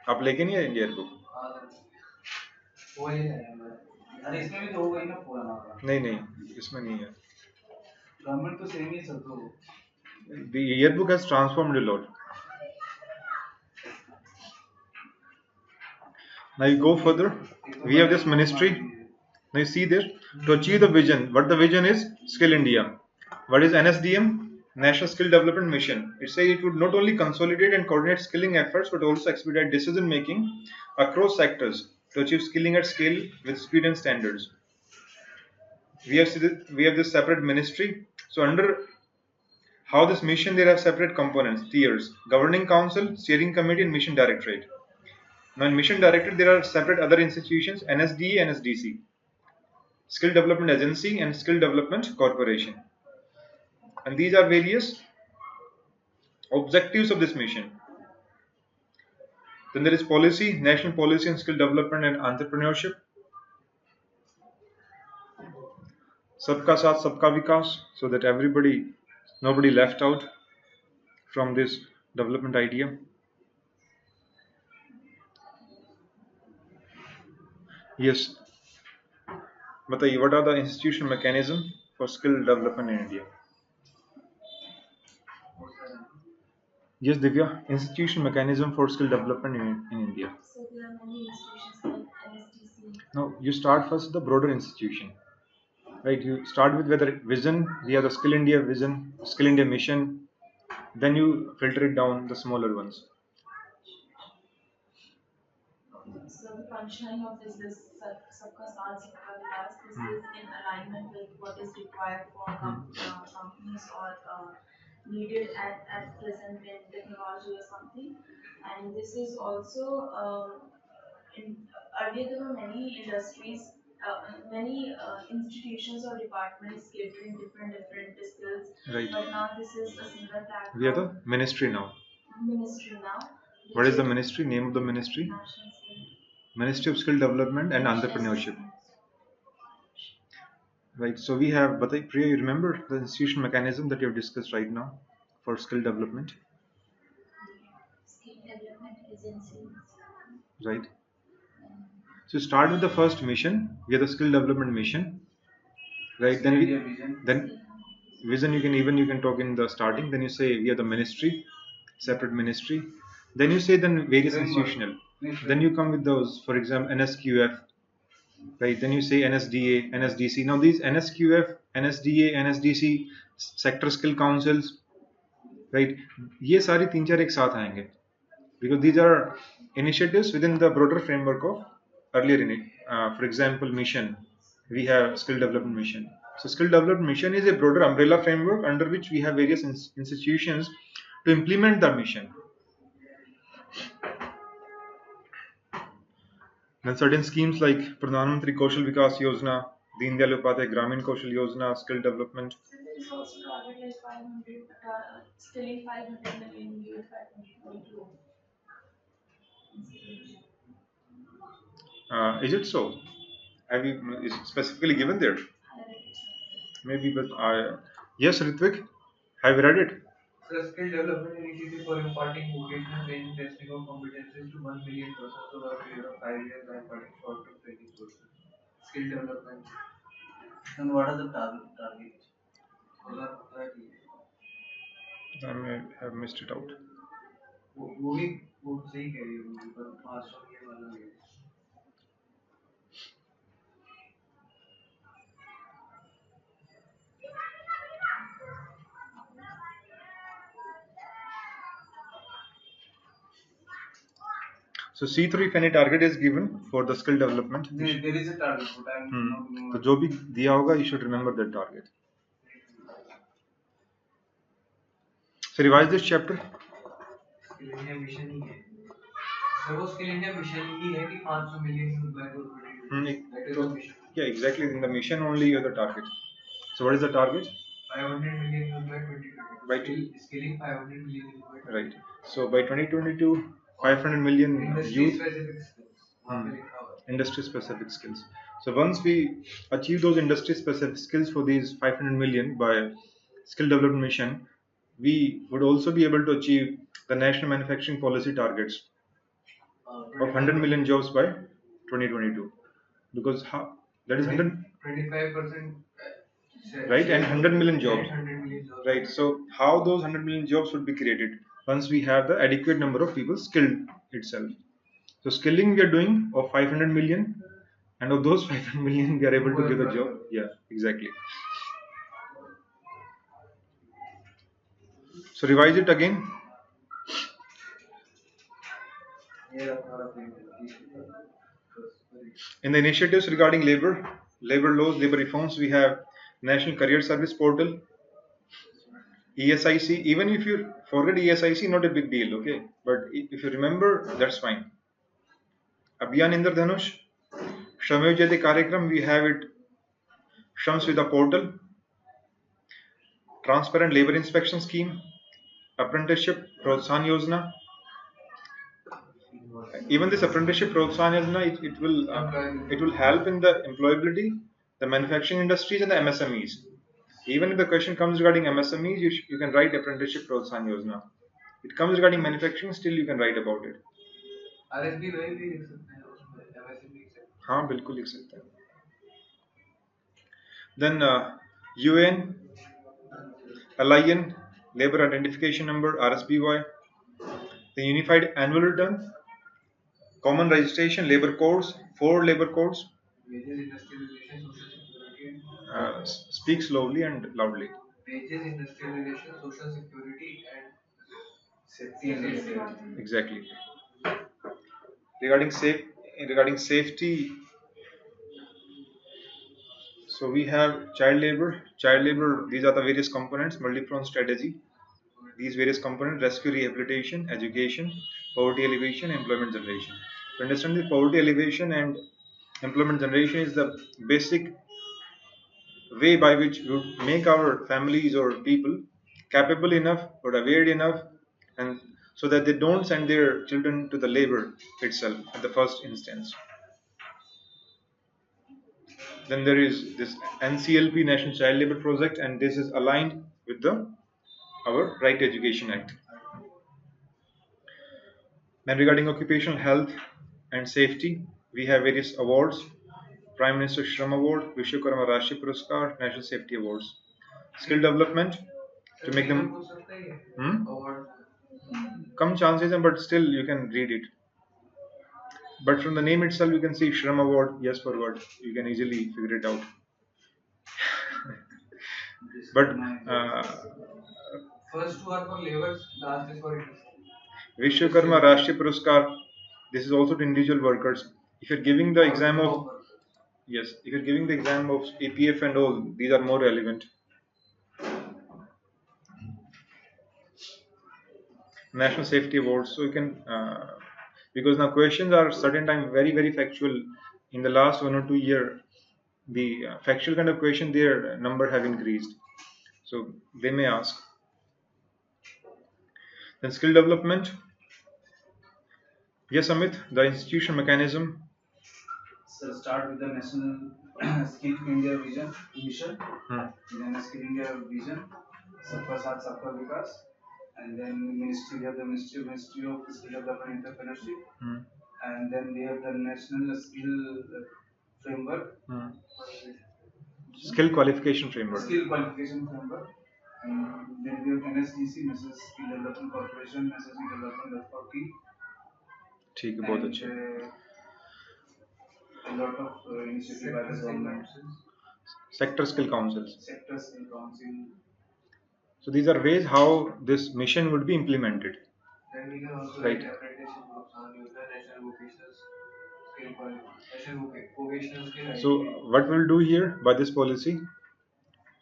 आप लेके नहीं आए India book? अरे इसमें भी तो होगा ही ना पूरा. नहीं इसमें नहीं है. गवर्नमेंट तो सेम ही सब तो. The yearbook has transformed a lot. Now you go further. We have this ministry. Now you see there, to achieve the vision. What the vision is? Skill India. What is NSDM? National Skill Development Mission. It says it would not only consolidate and coordinate skilling efforts, but also expedite decision making across sectors to achieve skilling at scale with speed and standards. We have this separate ministry. So under how this mission, there are separate components, tiers: governing council, steering committee, and mission directorate. Now in mission directorate, there are separate other institutions: NSDE, NSDC, Skill Development Agency, and Skill Development Corporation. And these are various objectives of this mission. Then there is policy, national policy on skill development and entrepreneurship. Sabka Saath, Sabka Vikas, so that nobody left out from this development idea. Yes. Bataiye, what are the institutional mechanism for skill development in India? Yes, Divya, institutional mechanism for skill development in India. So there are many institutions like NSDC. No, you start first with the broader institution. Right, you start with whether vision, we have the Skill India vision, Skill India mission, then you filter it down the smaller ones. So the functioning of this Sabka Saath Sabka Vikas, this is in alignment with what is required for companies or needed at present in technology or something. And this is also earlier there were many industries, many institutions or departments catering different skills. Right. But now this is a single platform. We are the ministry now. What is the ministry? Name of the ministry? Ministry of Skill Development and Entrepreneurship. Right. So we have, Priya, you remember the institutional mechanism that you have discussed right now for skill development? Skill Development Agency. Right. So start with the first mission. We have the skill development mission. Right. Then vision you can talk in the starting. Then you say we have the ministry, separate ministry. Then you say then various institutional. Then you come with those, for example, NSQF, right? Then you say NSDA, NSDC. Now these NSQF, NSDA, NSDC, sector skill councils, right? ये सारी तीन चार एक साथ आएंगे because these are initiatives within the broader framework of earlier in it. For example, mission, we have skill development mission. So skill development mission is a broader umbrella framework under which we have various institutions to implement the mission. Then certain schemes like Pradhan Mantri Kaushal Vikas Yojana, Deen Dayal Upadhyay Gramin Kaushal Yojana, skill development. So there is also target like 500, skilling 500 million youth by 2022. Is it so? Have you is specifically given there? Maybe, but yes, Ritvik, have you read it? The skill development initiative for imparting vocational training, testing of competencies to 1 million persons over a period of 5 years by imparting short-term training courses. Skill development. And what are the targets? I may have missed it out. वो भी वो सही कह रही है पर 500 के वाला है. So C3 if any target is given for the skill development. There is a target, but I am not knowing. तो जो भी दिया होगा, you should remember that target. So revise this chapter. Skill India mission ही है. Sir वो Skill India mission ही है कि 500 million youth by 2022. That is the mission. Yeah, exactly. In the mission only you have the target. So what is the target? 500 million youth by 2022. By skilling 500 million youth by 2022. Right. So by 2022, 500 million youth. Specific skills. Industry specific skills. So once we achieve those industry specific skills for these 500 million by skill development mission, we would also be able to achieve the national manufacturing policy targets of 100 million jobs by 2022, because that is 25%, right, and 100 million jobs, 100 million jobs, right? So how those 100 million jobs would be created once we have the adequate number of people skilled itself. So skilling we are doing of 500 million, and of those 500 million we are able to give a job. Yeah, exactly. So revise it again. In the initiatives regarding labor laws, labor reforms, we have National Career Service Portal, ESIC. Even if you forget ESIC, not a big deal, okay? But if you remember, that's fine. Abhiyan Indradhanush, Shramyojyate Karyakram, we have it, Shram Svidha Portal, Transparent Labor Inspection Scheme, Apprenticeship Protsahan Yojana. Even this apprenticeship Protsahan Yojana, it will help in the employability, the manufacturing industries and the MSMEs. Even if the question comes regarding MSMEs, you can write apprenticeship Protsahan Yojana. It comes regarding manufacturing, still you can write about it. RSB वही भी लिख सकते हैं उसमें, MSME लिख सकते हैं. हाँ बिल्कुल लिख सकते हैं. Then UN, LIN, Labor Identification Number, RSBY, the Unified Annual Return, Common Registration, Labor Codes, 4 Labor Codes. Wages, industrial relations, social security. Speak slowly and loudly. Wages, industrial relations, social security, and safety. Exactly. Regarding safety, so we have child labor. These are the various components, multi-pronged strategy. These various components: rescue, rehabilitation, education, poverty alleviation, employment generation. To understand the poverty alleviation and employment generation is the basic way by which we would make our families or people capable enough or aware enough, and so that they don't send their children to the labor itself at the first instance. Then there is this NCLP, National Child Labor Project, and this is aligned with our Right to Education Act. Then regarding occupational health and safety, we have various awards: Prime Minister Shram Award, Vishwakarma Rashtriya Puraskar, National Safety Awards. Skill development to make them come chances, but still you can read it. But from the name itself, you can see Shram Award, yes for what. You can easily figure it out. But First two are for laborers, last is for industry. Vishwakarma Rashtriya Puruskar, this is also to individual workers. If you're giving the exam of yes, if you're giving the exam of APF and all, these are more relevant. National Safety Awards, so you can because now questions are certain time very factual. In the last 1 or 2 year, the factual kind of question their number have increased, so they may ask. Then skill development. Yes, Amit, the institution mechanism. So start with the National Skill India Vision Mission, then Skill India Vision, Sabka Saath Sabka Vikas, and then Ministry of Skill Development Entrepreneurship, and then we have the National Skill Framework, Skill qualification framework. Skill Qualification Framework, and then we have NSDC, National Skill Development Corporation, National Skill Development Authority. ठीक है, बहुत अच्छा. A lot of initiative by the government. Sector skill councils. Sector skill council. So these are ways how this mission would be implemented. Then we can also right. write apprenticeship groups on the national vocational skill vocational skill. So what we'll do here by this policy,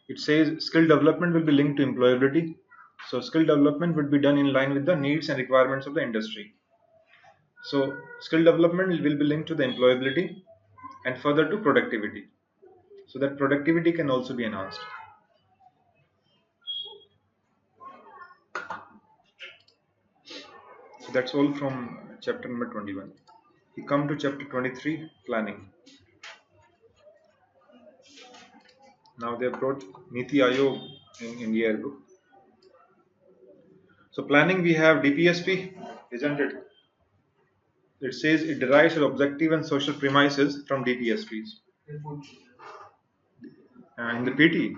it says skill development will be linked to employability. So skill development would be done in line with the needs and requirements of the industry. So skill development will be linked to the employability and further to productivity. So that productivity can also be enhanced. So that's all from chapter number 21. We come to chapter 23, planning. Now they have brought Niti Aayog in the yearbook. So planning, we have DPSP, isn't it? It says it derives its objective and social premises from DPSPs. In the PT.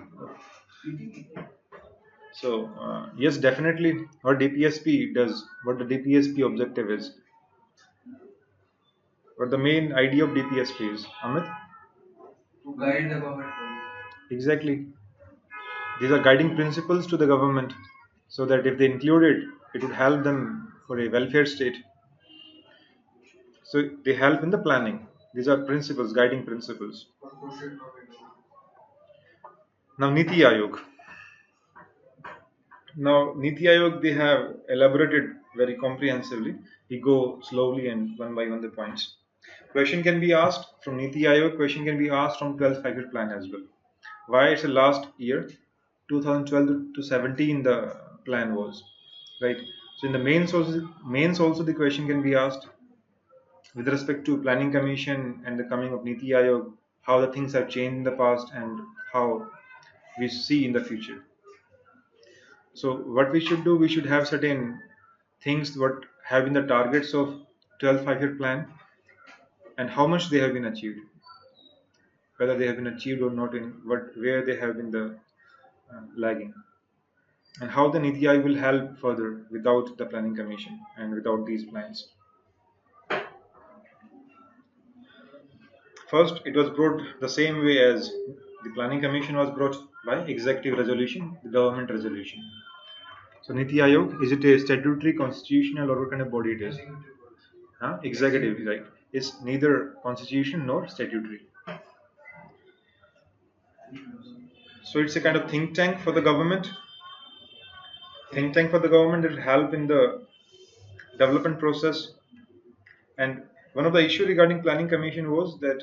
So yes, definitely what DPSP does, what the DPSP objective is, what the main idea of DPSP is, Amit? To guide the government policy. Exactly. These are guiding principles to the government, so that if they include it, it would help them for a welfare state. So they help in the planning. These are principles, guiding principles. Now Niti Aayog. Now Niti Aayog, they have elaborated very comprehensively. We go slowly and one by one the points. Question can be asked from Niti Aayog. Question can be asked from 12th five-year plan as well. Why it's the last year, 2012 to 17 the plan was, right? So in the mains also the question can be asked with respect to planning commission and the coming of Niti Aayog, how the things have changed in the past and how we see in the future. So what we should do, we should have certain things what have been the targets of 12th five-year plan and how much they have been achieved, whether they have been achieved or not, in where they have been the lagging, and how the Niti Aayog will help further without the planning commission and without these plans. First, it was brought the same way as the planning commission was brought by executive resolution, the government resolution. So Niti Aayog, is it a statutory, constitutional, or what kind of body it is? Executive, right? It's neither constitution nor statutory. So it's a kind of think tank for the government. Think tank for the government that will help in the development process. And one of the issues regarding planning commission was that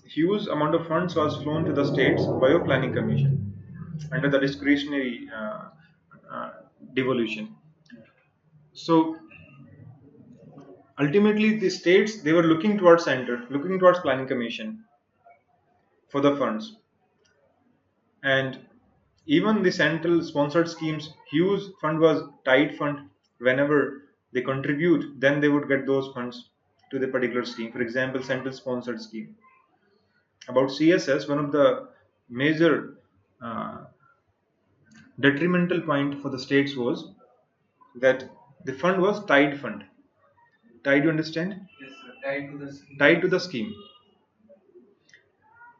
huge amount of funds was flown to the states by a planning commission under the discretionary devolution. So ultimately the states, they were looking towards center, looking towards planning commission for the funds. And even the central sponsored schemes, huge fund was tight fund. Whenever they contribute, then they would get those funds to the particular scheme. For example, central sponsored scheme. About CSS, one of the major detrimental point for the states was that the fund was tied fund. Tied, you understand? Yes, sir. Tied to the scheme. Tied to the scheme.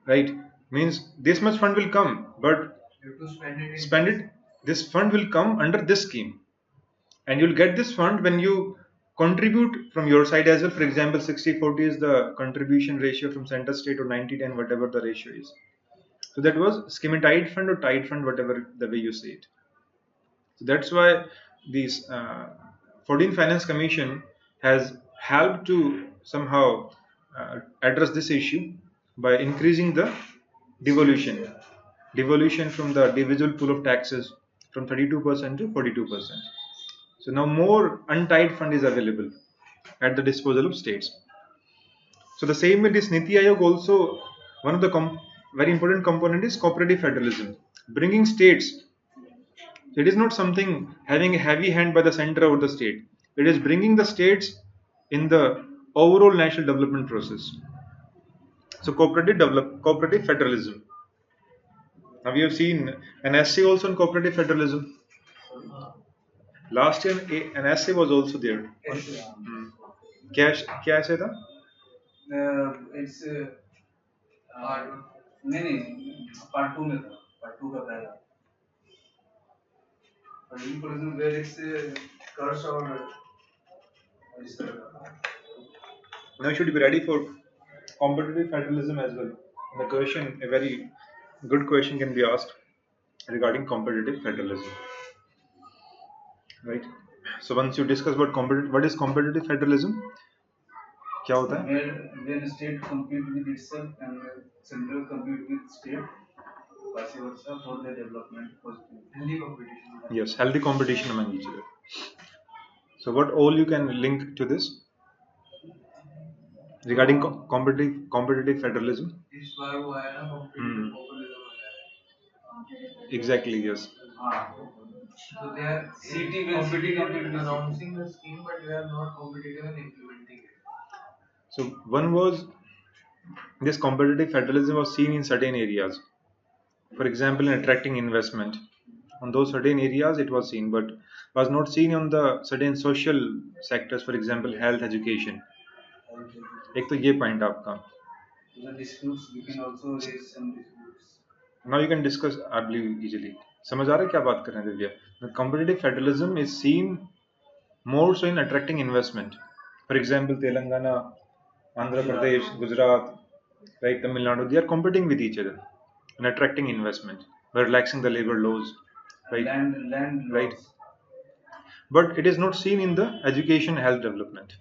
Right? Means this much fund will come, but You have to spend it. Spend it. This fund will come under this scheme, and you'll get this fund when you contribute from your side as well. For example, 60-40 is the contribution ratio from center state, or 90-10, whatever the ratio is. So that was schematized fund or tied fund, whatever the way you say it. So that's why this 14 Finance Commission has helped to somehow address this issue by increasing the devolution from the individual pool of taxes from 32% to 42%. So now more untied fund is available at the disposal of states. So the same way this Niti Aayog also, one of the very important component is cooperative federalism, bringing states. So it is not something having a heavy hand by the center or the state. It is bringing the states in the overall national development process. So cooperative federalism. Now we have seen an essay also on cooperative federalism. Last year an essay was also there. क्या essay था? It's नहीं part 2 में था, part 2 का पहला federalism where it's curse और इस तरह का. Now you should be ready for competitive federalism as well. The question, a very good question can be asked regarding competitive federalism. Right? So once you discuss what is competitive federalism, क्या होता है? When state compete with itself and central compete with state, vice versa for the development. Healthy competition. Yes, healthy competition among each other. So what all you can link to this regarding competitive federalism? Is why वो आया ना competitive populism आया है. Exactly, yes. So they are competitive in announcing the scheme, but they are not competitive in implementing it. So one was this competitive federalism was seen in certain areas. For example, in attracting investment. On those certain areas it was seen, but was not seen on the certain social sectors, for example, health, education. एक तो ये point आपका. The disputes, we can also raise some disputes. Now you can discuss, I believe, easily. समझ आ रहा है क्या बात कर रहे हैं Divya? The competitive federalism is seen more so in attracting investment. For example, Telangana, Andhra Pradesh, Gujarat, right, Tamil Nadu, they are competing with each other and attracting investment by relaxing the labor laws, right? Land laws. Right. But it is not seen in the education health development.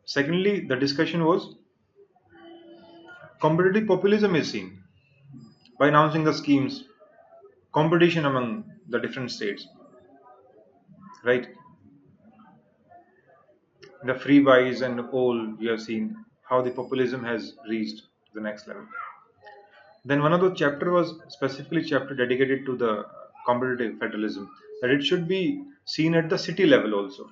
Secondly, the discussion was competitive populism is seen by announcing the schemes, competition among the different states, right? The free buys and all, we have seen how the populism has reached the next level. Then one of the chapter was specifically chapter dedicated to the competitive federalism, that it should be seen at the city level also.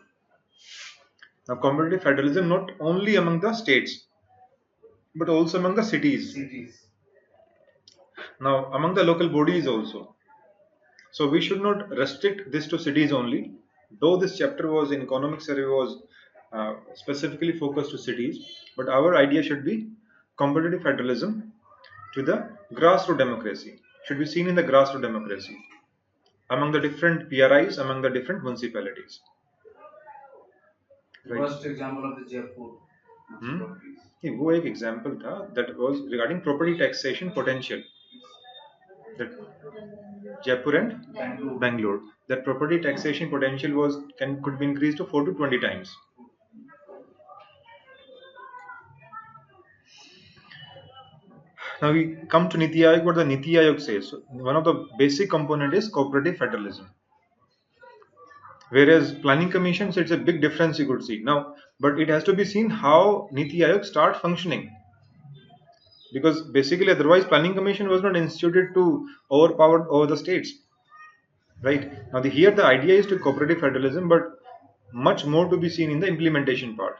Now competitive federalism not only among the states but also among the cities. Now among the local bodies also. So we should not restrict this to cities only, though this chapter was in economic survey was specifically focused to cities, but our idea should be competitive federalism to the grassroots democracy, should be seen in the grassroots democracy among the different PRIs, among the different municipalities. Right. First example of the Jaipur. वो एक example था that was regarding property taxation potential. That Jaipur and Bangalore. That property taxation potential was could be increased to 4 to 20 times. Now we come to Niti Aayog. What the Niti Aayog says. So one of the basic component is cooperative federalism. Whereas Planning Commission, so it's a big difference you could see. Now, but it has to be seen how Niti Aayog start functioning. Because basically otherwise Planning Commission was not instituted to overpower over the states. Right? Now here the idea is to cooperative federalism, but much more to be seen in the implementation part.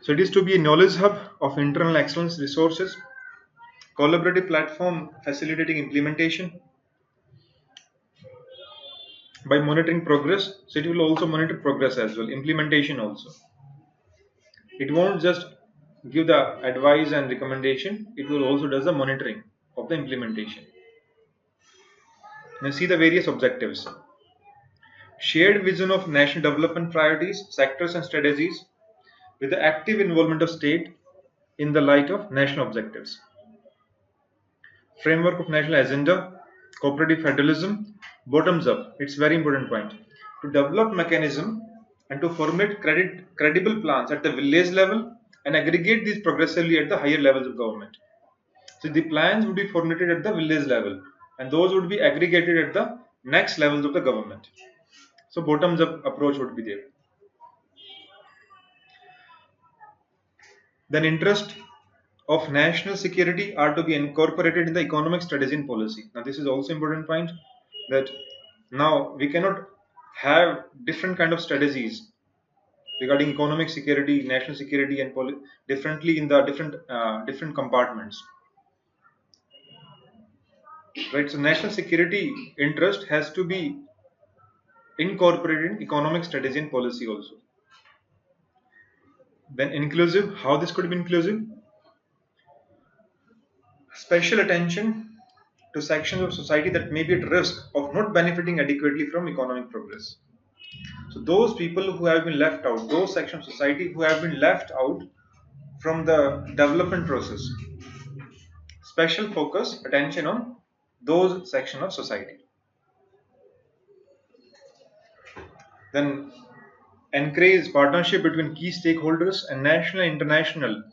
So it is to be a knowledge hub of internal excellence resources, collaborative platform facilitating implementation by monitoring progress. So it will also monitor progress as well, implementation also. It won't just give the advice and recommendation, it will also does the monitoring of the implementation. Now see the various objectives. Shared vision of national development priorities, sectors and strategies with the active involvement of state in the light of national objectives. Framework of national agenda, cooperative federalism, bottoms up. It's very important point. To develop mechanism and to formulate credible plans at the village level and aggregate these progressively at the higher levels of government. So the plans would be formulated at the village level and those would be aggregated at the next levels of the government. So bottoms up approach would be there. Then interest of national security are to be incorporated in the economic strategy and policy. Now this is also important point, that now we cannot have different kind of strategies regarding economic security, national security and differently in the different compartments. Right, so national security interest has to be incorporated in economic strategy and policy also. Then inclusive, how this could be inclusive? Special attention to sections of society that may be at risk of not benefiting adequately from economic progress. So those people who have been left out, those sections of society who have been left out from the development process, special focus, attention on those sections of society. Then encourage partnership between key stakeholders and national and international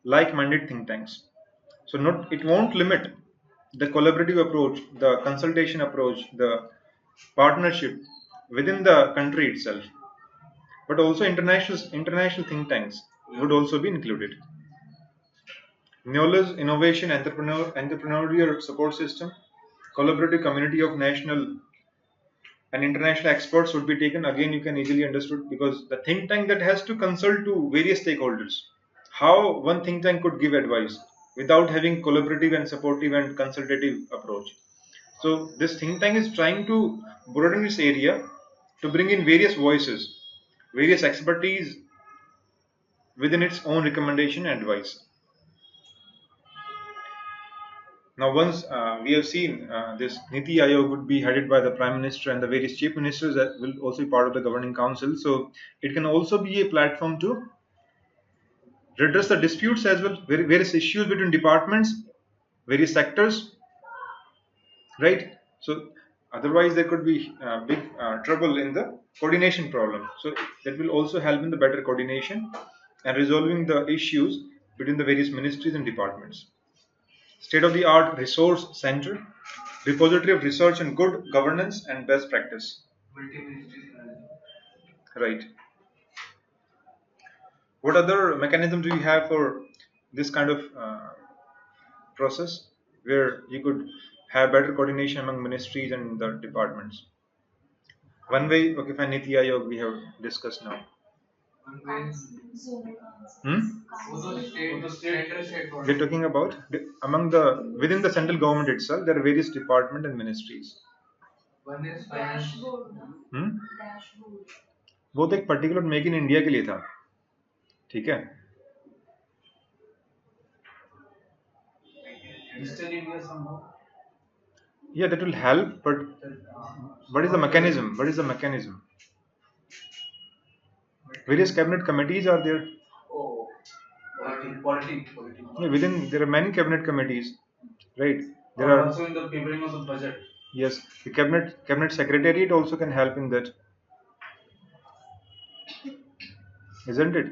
like-minded think tanks. So it won't limit the collaborative approach, the consultation approach, the partnership within the country itself, but also international think tanks would also be included. Knowledge, innovation, entrepreneurial support system, collaborative community of national and international experts would be taken. Again, you can easily understood, because the think tank that has to consult to various stakeholders. How one think tank could give advice without having collaborative and supportive and consultative approach? So this think tank is trying to broaden its area to bring in various voices, various expertise within its own recommendation and advice. Now, once we have seen this Niti Aayog would be headed by the Prime Minister and the various Chief Ministers that will also be part of the Governing Council. So it can also be a platform to redress the disputes as well, various issues between departments, various sectors, right? So otherwise there could be big trouble in the coordination problem. So that will also help in the better coordination and resolving the issues between the various ministries and departments. State-of-the-art resource center, repository of research and good governance and best practice. Right. What other mechanism do you have for this kind of process, where you could have better coordination among ministries and the departments? One way, okay, fine, Niti Aayog we have discussed now. We're talking about within the central government itself, there are various departments and ministries. One is finance. वो तो एक particular make in India के लिए था, ठीक है? Digital India somehow. Yeah, that will help, but what is the mechanism? What is the mechanism? Various cabinet committees are there. Oh, politics. Yeah, within there are many cabinet committees, right? There Or are also in the preparing of the budget. Yes, the cabinet secretariat also can help in that, isn't it?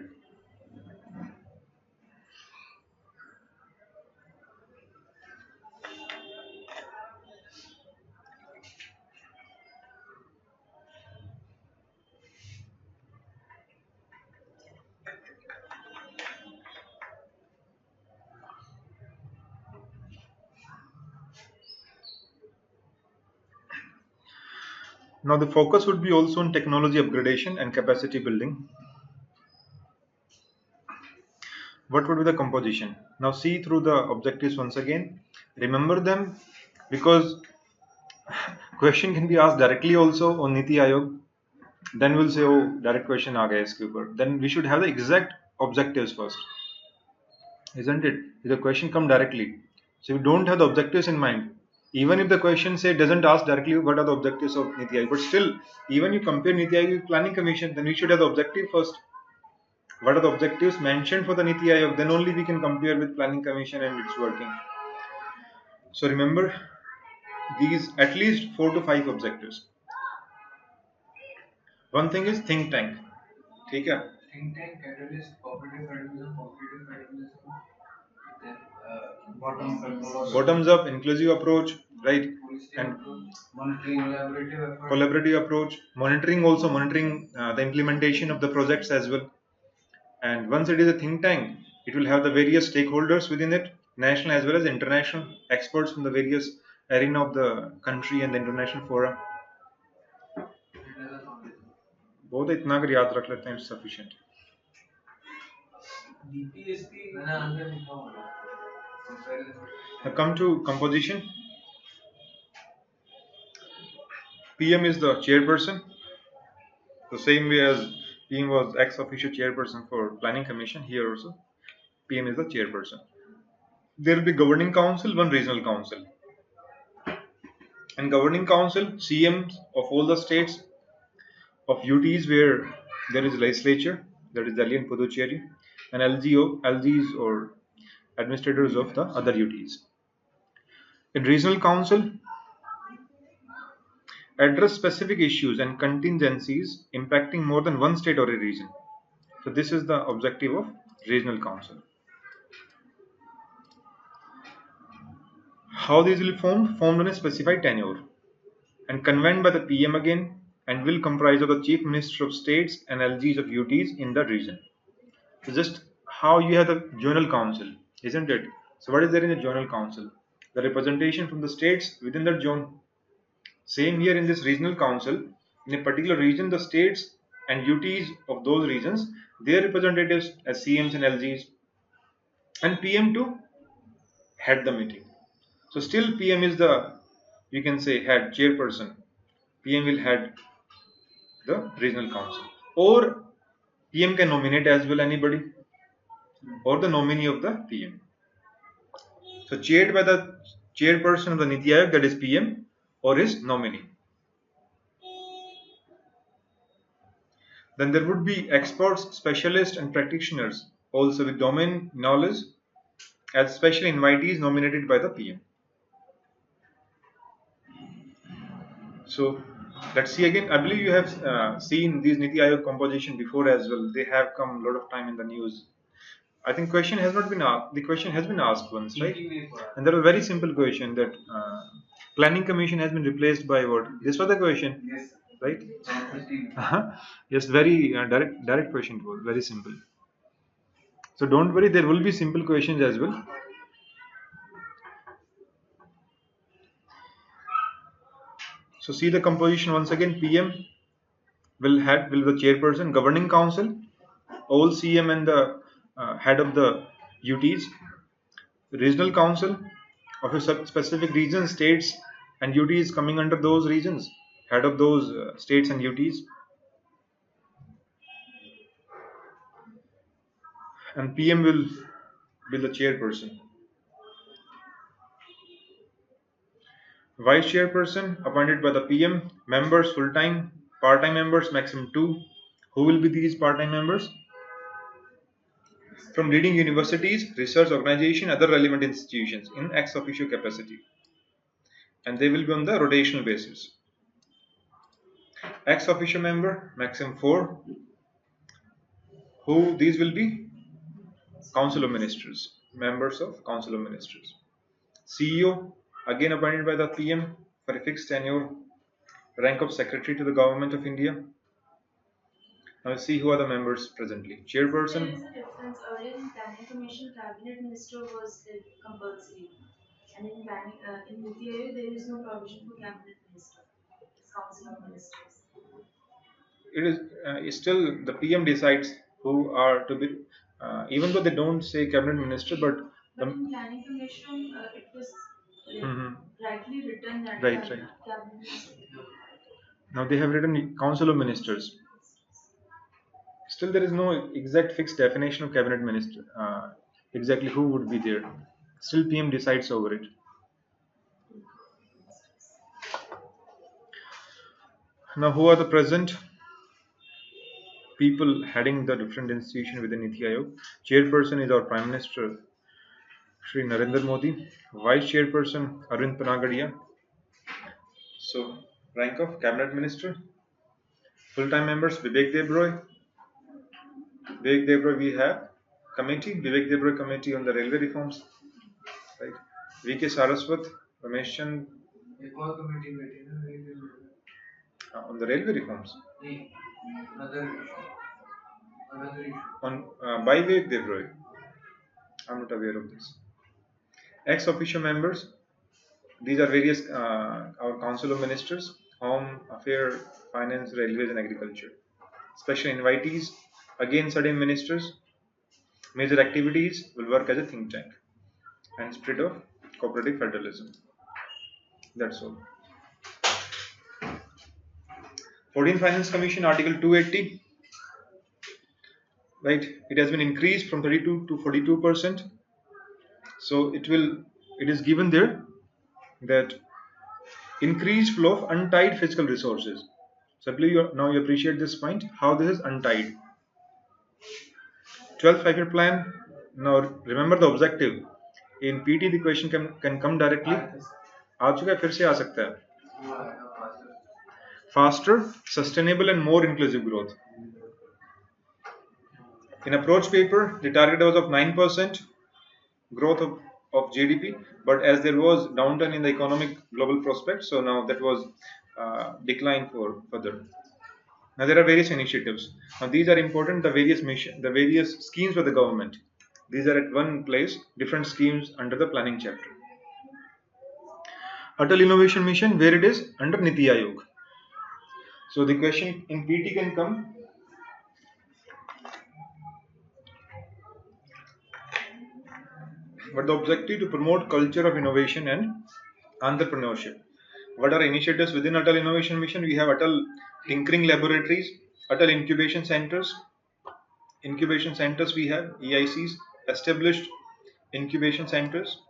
Now the focus would be also on technology upgradation and capacity building. What would be the composition? Now see through the objectives once again. Remember them, because question can be asked directly also on Niti Aayog. Then we'll say, oh, direct question aa gaya iske upar. Then we should have the exact objectives first, isn't it? If the question come directly, so you don't have the objectives in mind. Even if the question say doesn't ask directly what are the objectives of Niti Aayog, but still, even you compare Niti Aayog with Planning Commission, then we should have the objective first. What are the objectives mentioned for the Niti Aayog? Then only we can compare with Planning Commission and it's working. So remember these at least 4 to 5 objectives. One thing is think tank. ठीक है? Think tank, catalyst, cooperative federalism, then Bottoms up, inclusive approach, right? holistic And approach, monitoring, collaborative approach, monitoring also monitoring the implementation of the projects as well. And once it is a think tank, it will have the various stakeholders within it, national as well as international experts from the various arena of the country and the international forum. it has a knowledge. बहुत इतना अगर याद रख लेते हैं sufficient. DPSP मैंने answer लिखा हुआ है comparison. Now come to composition. PM is the chairperson. The same way as PM was ex officio chairperson for Planning Commission, here also PM is the chairperson. There will be governing council, one regional council. And governing council, CMs of all the states of UTs where there is legislature, that is Delhi and Puducherry, and LGs or administrators of the other UTs. In regional council, address specific issues and contingencies impacting more than one state or a region. So this is the objective of regional council. How these will be formed? Formed on a specified tenure and convened by the PM again, and will comprise of the chief minister of states and LGs of UTs in the region. So just how you have the zonal council, isn't it? So what is there in the zonal council? The representation from the states within the zone. Same here in this regional council. In a particular region, the states and UTs of those regions, their representatives as CMs and LGs, and PM to head the meeting. So still PM is the, you can say, head chairperson. PM will head the regional council, or PM can nominate as well anybody, or the nominee of the PM. So chaired by the chairperson of the Niti Aayog, that is PM, or his nominee. Then there would be experts, specialists and practitioners also with domain knowledge as special invitees nominated by the PM. So let's see again. I believe you have seen these Niti Aayog composition before as well. They have come a lot of time in the news. I think question has not been asked. The question has been asked once, right? And there was a very simple question that Planning Commission has been replaced by what? This was the question, yes, right? 15. Yes, very direct question. Very simple. So don't worry, there will be simple questions as well. So see the composition once again. PM will the chairperson, governing council, all CM and the head of the UTs, regional council of a specific region, states and UTs coming under those regions, head of those states and UTs, and PM will be the chairperson. Vice chairperson appointed by the PM, members full-time, part-time members maximum 2. Who will be these part-time members? From leading universities, research organization, other relevant institutions in ex officio capacity, and they will be on the rotational basis. Ex officio member maximum 4. Who these will be? Council of Ministers, members of Council of Ministers. CEO again appointed by the PM for a fixed tenure, rank of Secretary to the Government of India. Now see who are the members presently. Chairperson. There is a difference. Earlier in Planning Commission, Cabinet Minister was compulsory, and in Niti Aayog there is no provision for Cabinet Minister. It's Council of Ministers. It is still the PM decides who are to be, even though they don't say Cabinet Minister, but in Planning Commission it was rightly written that right. Cabinet Minister. Now they have written Council of Ministers. Still, there is no exact fixed definition of cabinet minister. Exactly who would be there. Still, PM decides over it. Now, who are the present people heading the different institution within Niti Aayog? Chairperson is our Prime Minister, Shri Narendra Modi. Vice Chairperson, Arvind Panagadia. So, rank of Cabinet Minister. Full-time members, Vivek Debroy. Vivek Debroy, we have committee, Vivek Debroy committee on the railway reforms. Right. V.K. Saraswat, Ramesh Chand. एक और committee बैठी है ना On the railway reforms. नहीं another issue On by Vivek Debroy. I'm not aware of this. Ex officio members. These are various our Council of Ministers, Home Affairs, Finance, Railways, and Agriculture. Special invitees, again certain ministers. Major activities will work as a think tank and spirit of cooperative federalism. That's all. 14th Finance Commission, Article 280. Right, it has been increased from 32 to 42%. So it is given there that increased flow of untied fiscal resources. So I believe now you appreciate this point, how this is untied. 12th five-year plan. Now remember the objective. In PT the question can come directly. आ चुका है, फिर से आ सकता है. Faster, sustainable and more inclusive growth. In approach paper, the target was of 9% growth of GDP, but as there was downturn in the economic global prospects, so now that was declined for further. Now there are various initiatives. Now these are important. The various schemes for the government. These are at one place. Different schemes under the planning chapter. Atal Innovation Mission, where it is under Niti Aayog. So the question in PT can come. But the objective to promote culture of innovation and entrepreneurship. What are initiatives within Atal Innovation Mission? We have Atal Tinkering Laboratories, Atal Incubation Centers. Incubation Centers we have, EICs, established incubation centers.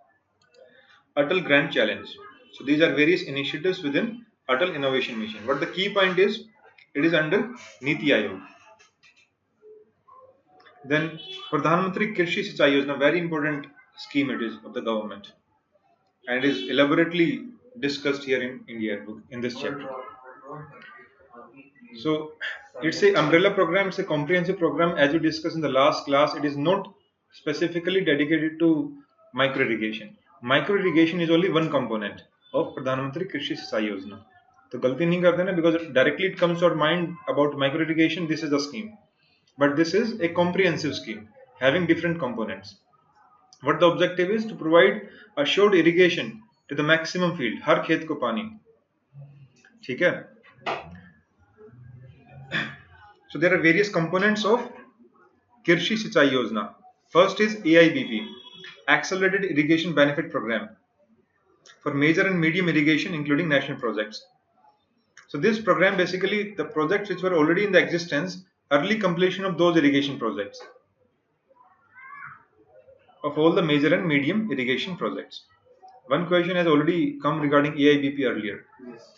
Atal Grand Challenge. So these are various initiatives within Atal Innovation Mission. But the key point is, it is under Niti Aayog. Then Pradhan Mantri Krishi Sinchai Yojana, very important scheme it is of the government, and it is elaborately discussed here in India book in this chapter. So it's a umbrella program, it's a comprehensive program. As we discussed in the last class, it is not specifically dedicated to micro irrigation. Micro irrigation is only one component of Pradhan Mantri Krishi Sinchai Yojana. तो गलती नहीं करते ना, because directly it comes to our mind about micro irrigation. This is the scheme, but this is a comprehensive scheme having different components. What the objective is to provide assured irrigation to the maximum field. हर खेत को पानी. ठीक है? So there are various components of Krishi Sinchai Yojana. First is AIBP, Accelerated Irrigation Benefit Program, for major and medium irrigation, including national projects. So this program, basically the projects which were already in the existence, early completion of those irrigation projects, of all the major and medium irrigation projects. One question has already come regarding AIBP earlier. Yes,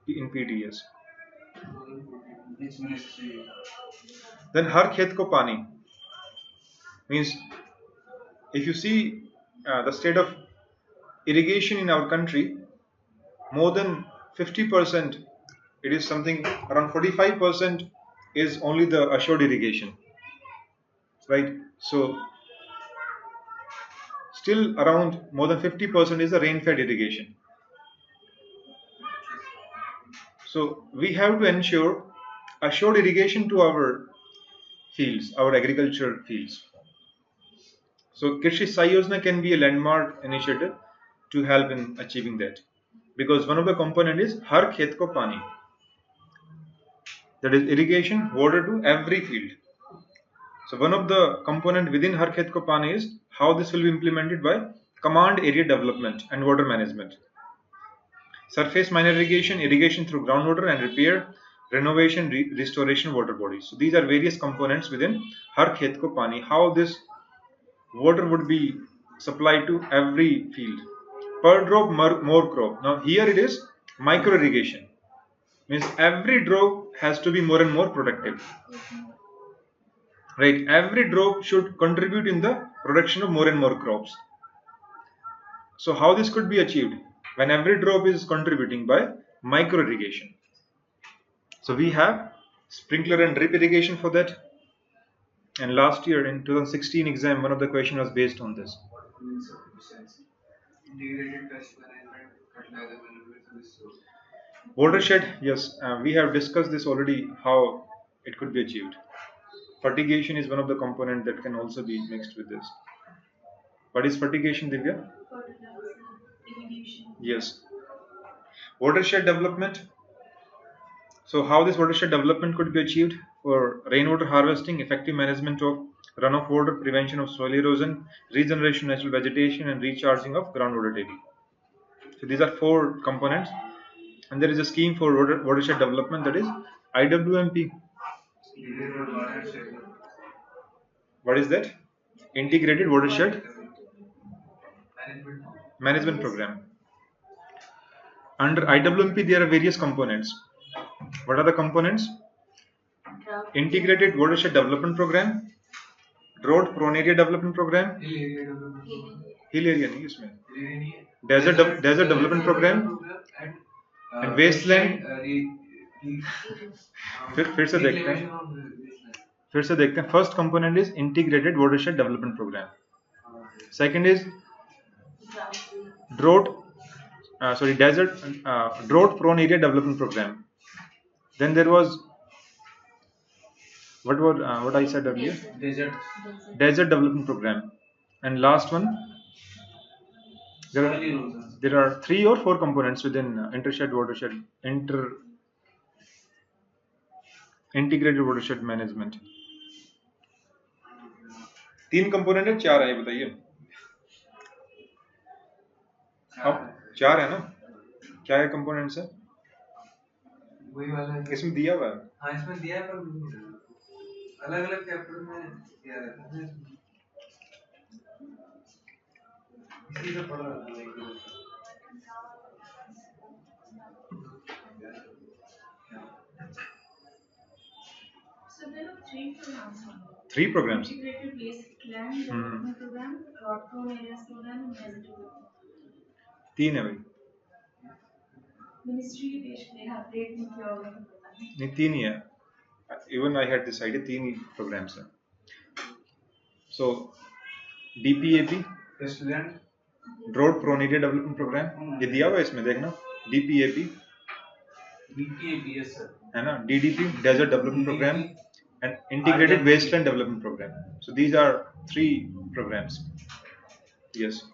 In PT, yes. which ministry? Then Har Khet Ko Pani means, if you see the state of irrigation in our country, more than 50%, it is something around 45% is only the assured irrigation, right? So still around more than 50% is the rain-fed irrigation. So we have to ensure assured irrigation to our fields, our agriculture fields. So Krishi Sinchai Yojana can be a landmark initiative to help in achieving that, because one of the component is Har Khet Ko Pani, that is irrigation, water to every field. So one of the component within Har Khet Ko Pani is how this will be implemented by command area development and water management. Surface minor irrigation, irrigation through groundwater and repair, renovation, restoration, water bodies. So these are various components within Har Khet Ko Pani. How this water would be supplied to every field. Per drop, more crop. Now here it is micro irrigation. Means every drop has to be more and more productive. Right? Every drop should contribute in the production of more and more crops. So how this could be achieved? When every drop is contributing by micro irrigation. So we have sprinkler and drip irrigation for that. And last year in 2016 exam, one of the question was based on this. Integrated pest management, fertilizer management service. Watershed, yes, we have discussed this already, how it could be achieved. Fertigation is one of the components that can also be mixed with this. What is fertigation, Divya? Yes. Watershed development. So how this watershed development could be achieved? For rainwater harvesting, effective management of runoff water, prevention of soil erosion, regeneration of natural vegetation, and recharging of groundwater table. So these are 4 components. And there is a scheme for watershed development, that is IWMP. What is that? Integrated Watershed Management Program. Under IWMP, there are various components. What are the components? Integrated Watershed Development Program, Drought Prone Area Development Program, Hill Area नहीं इसमें, Desert Development Program, and Wasteland. फिर से देखते हैं. First component is Integrated Watershed Development Program. Second is Desert Drought Prone Area Development Program. Then there was what I said earlier, Desert Development Program, and last one, there are 3 or 4 components within Integrated Watershed Management. 3 component है, 4 है, बताइए. अब 4 है ना? क्या है components है? वही वाला है. इसमें दिया हुआ है. हाँ, इसमें दिया है पर अलग-अलग चैप्टर में दिया रहता है. इसी से पढ़ रहा था. So there are 3 programs. 3 programs. Integrated Wasteland Development Program, Drought Prone Areas Program, and Desert Development. 3 है भाई. Ministry basically have rate नहीं किया होगा तो पता नहीं. नहीं 3 ही है. Even I had decided 3 he programs हैं. So DPAP, Wasteland, Drought Prone Area Development Program, ये दिया हुआ है इसमें, देखना. DPAP yes sir. है ना? DDP, Desert Development Program, and Integrated Wasteland Development Program. So these are 3 programs. Yes.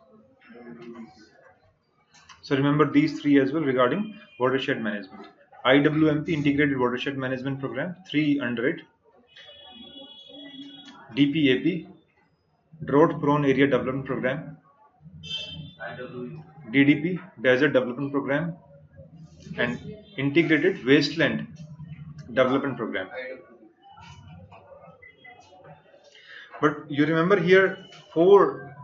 So remember these 3 as well regarding watershed management. IWMP, Integrated Watershed Management Program, 3 under it. DPAP, Drought Prone Area Development Program. DDP, Desert Development Program, and Integrated Wasteland Development Program. But you remember here 4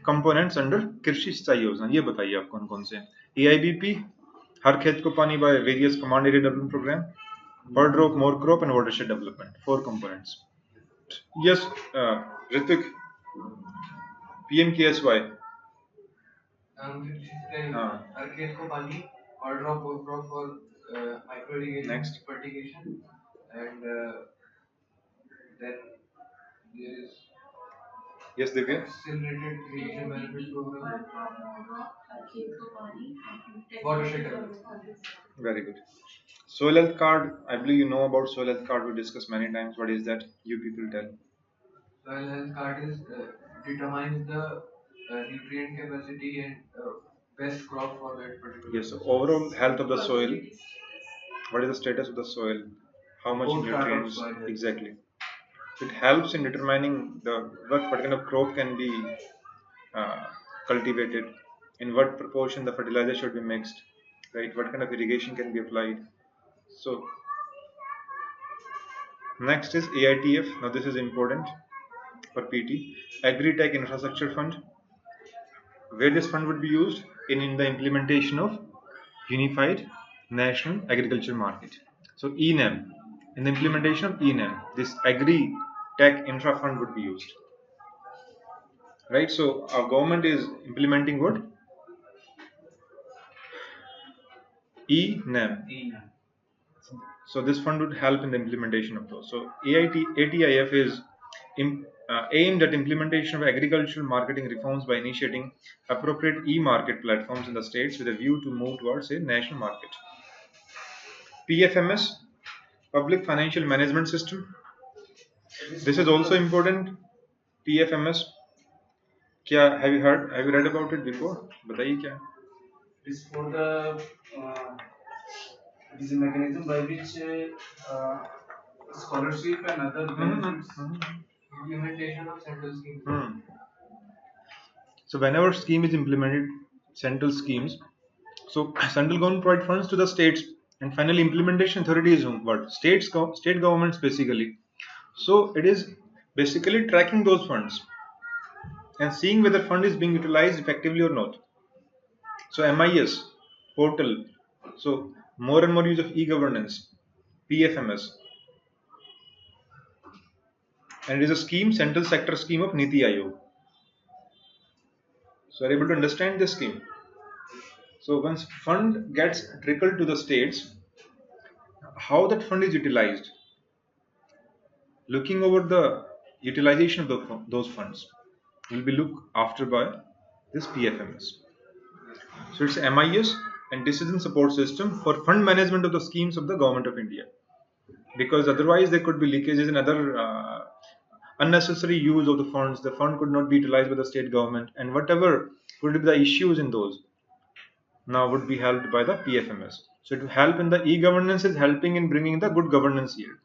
components under कृषि सिंचाई योजना. ये बताइए आप कौन कौन से? AIBP, हर खेत को पानी by various command area development program, per drop, more crop, and watershed development. 4 components. Yes, Ritik, PMKSY. हर खेत को पानी, per drop, more crop for micro irrigation, Next. fertigation, and then there is Yes, Divya. accelerated irrigation management program. Watershed development. Very good. Soil health card. I believe you know about soil health card. We discussed many times. What is that? You people tell. Soil health card is determines the nutrient capacity and best crop for that particular. Yes. So overall health of the soil. What is the status of the soil? How much nutrients? Exactly. It helps in determining what kind of crop can be cultivated, in what proportion the fertilizer should be mixed, right? What kind of irrigation can be applied. So Next is AITF. Now this is important for PT. Agri-Tech Infrastructure Fund. Where this fund would be used? In the implementation of Unified National Agriculture Market. So ENAM. In the implementation of ENAM, this Agri-Tech Infra Fund would be used. Right? So our government is implementing what? ENAM. So this fund would help in the implementation of those. So ATIF is aimed at implementation of agricultural marketing reforms by initiating appropriate e-market platforms in the states with a view to move towards a national market. PFMS, Public Financial Management System. This is also important. PFMS. Have you read about it before? बताइए क्या? It is for the it is a mechanism by which scholarship and other benefits. Implementation of central schemes. So whenever scheme is implemented, central schemes, so central government provide funds to the states, and finally implementation authority is what? State governments basically. So it is basically tracking those funds and seeing whether fund is being utilized effectively or not. So MIS portal, so more and more use of e-governance, PFMS, and it is a scheme, central sector scheme of Niti Aayog. So are you able to understand this scheme? So once fund gets trickled to the states, how that fund is utilized, looking over the utilization of those funds will be looked after by this PFMS. So it's MIS and decision support system for fund management of the schemes of the government of India, because otherwise there could be leakages and other unnecessary use of the funds. The fund could not be utilized by the state government, and whatever could be the issues in those now would be helped by the PFMS. So to help in the e-governance is helping in bringing the good governance here.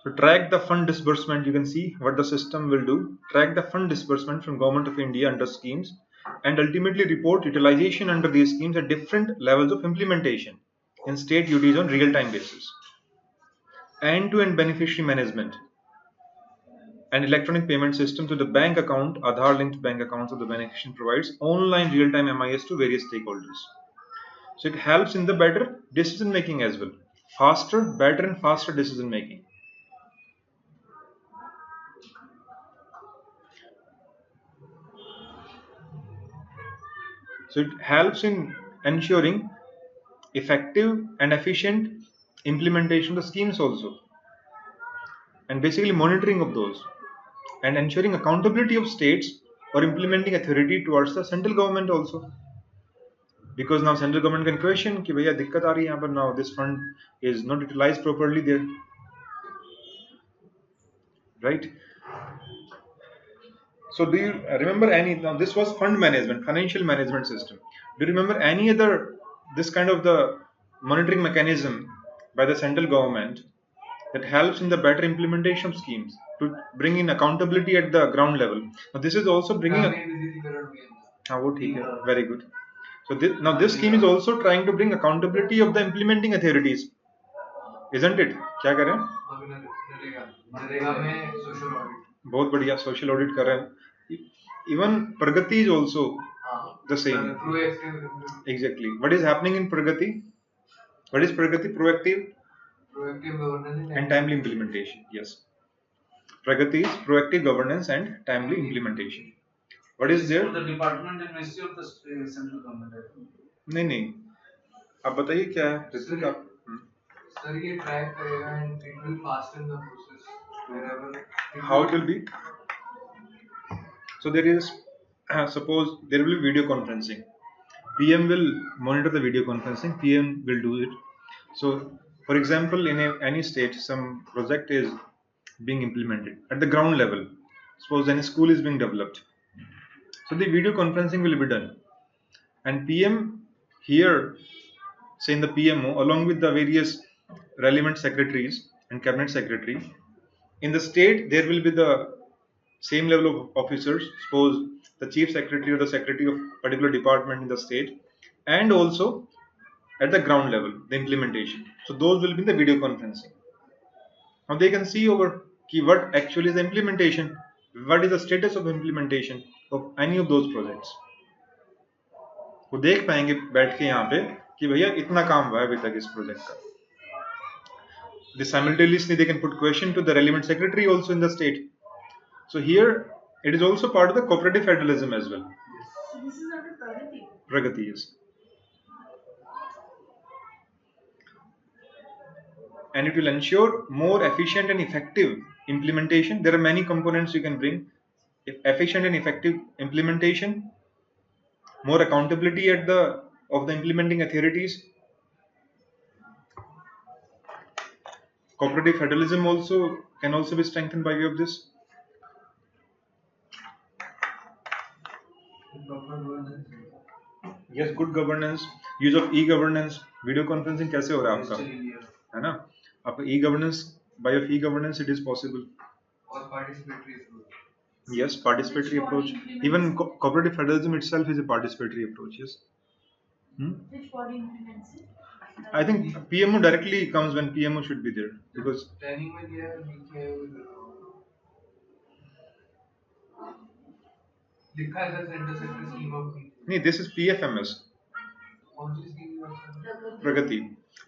So track the fund disbursement. You can see what the system will do. Track the fund disbursement from Government of India under schemes and ultimately report utilization under these schemes at different levels of implementation in state duties on real-time basis. End-to-end beneficiary management and electronic payment system to the bank account, Aadhaar linked bank accounts of the beneficiary provides online real-time MIS to various stakeholders. So it helps in the better decision making as well. Better and faster decision making. So it helps in ensuring effective and efficient implementation of the schemes also, and basically monitoring of those, and ensuring accountability of states or implementing authority towards the central government also. Because now central government can question कि भैया दिक्कत आ रही है यहाँ पर, now this fund is not utilized properly there, right? So do you remember any, now this was fund management, financial management system. Do you remember any other this kind of the monitoring mechanism by the central government that helps in the better implementation of schemes to bring in accountability at the ground level? Now this is also bringing very good. So now this scheme is also trying to bring accountability of the implementing authorities, isn't it? क्या कर रहे हैं? नरेगा में social audit. बहुत बढ़िया, social audit कर रहे हैं. Even Pragati is also the same. Exactly. What is happening in Pragati? What is Pragati? Proactive governance and timely implementation. Yes. Pragati is proactive governance and timely implementation. What is there? For the department and ministry of the central government. नहीं. आप बताइए क्या है? ऋतिक आप. Sir, ये track करेगा and it will fasten the process wherever. How it will be? So there is, suppose there will be video conferencing. PM will monitor the video conferencing. PM will do it. So, for example, in any state, some project is being implemented at the ground level. Suppose any school is being developed. So the video conferencing will be done, and PM here, say in the PMO, along with the various relevant secretaries and cabinet secretary. In the state, there will be the same level of officers, suppose the chief secretary or the secretary of particular department in the state, and also at the ground level, the implementation. So those will be in the video conferencing. Now they can see over what actually is the implementation, what is the status of implementation of any of those projects. वो देख पाएंगे बैठ के यहाँ पे कि भैया इतना काम हुआ है अभी तक इस प्रोजेक्ट का. They simultaneously they can put question to the relevant secretary also in the state. So here it is also part of the cooperative federalism as well. So this is under Pragati. Pragati, yes. And it will ensure more efficient and effective implementation. There are many components you can bring. If efficient and effective implementation, more accountability at the of the implementing authorities. Cooperative federalism also can also be strengthened by way of this. Yes, good governance, use of e-governance. Video conferencing कैसे हो रहा है आपका, है ना? आपका e-governance, by of e-governance it is possible. Or participatory approach. Yes, participatory approach. Even cooperative federalism itself is a participatory approach. Yes. Which body implements it? I think PMO directly comes when PMO should be there because Training में दिया है लिखा है sir centre sector scheme of नहीं, this is PFMS. कौन सी scheme? Pragati.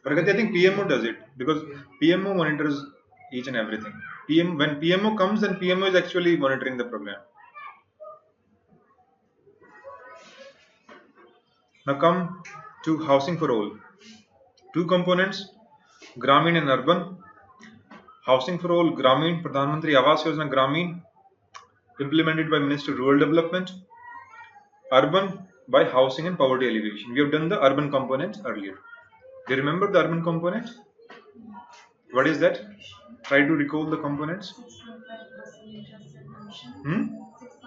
Pragati, I think PMO does it because PMO monitors each and everything. When PMO comes, then PMO is actually monitoring the program. Now come to housing for all. Two components, Gramin and urban. Housing for all, Gramin, Pradhan Mantri Awas Yojana Gramin, implemented by Ministry of Rural Development. Urban by housing and poverty alleviation. We have done the urban component earlier. Do you remember the urban component? What is that? Try to recall the components. 6.5% interest redemption. 6.5%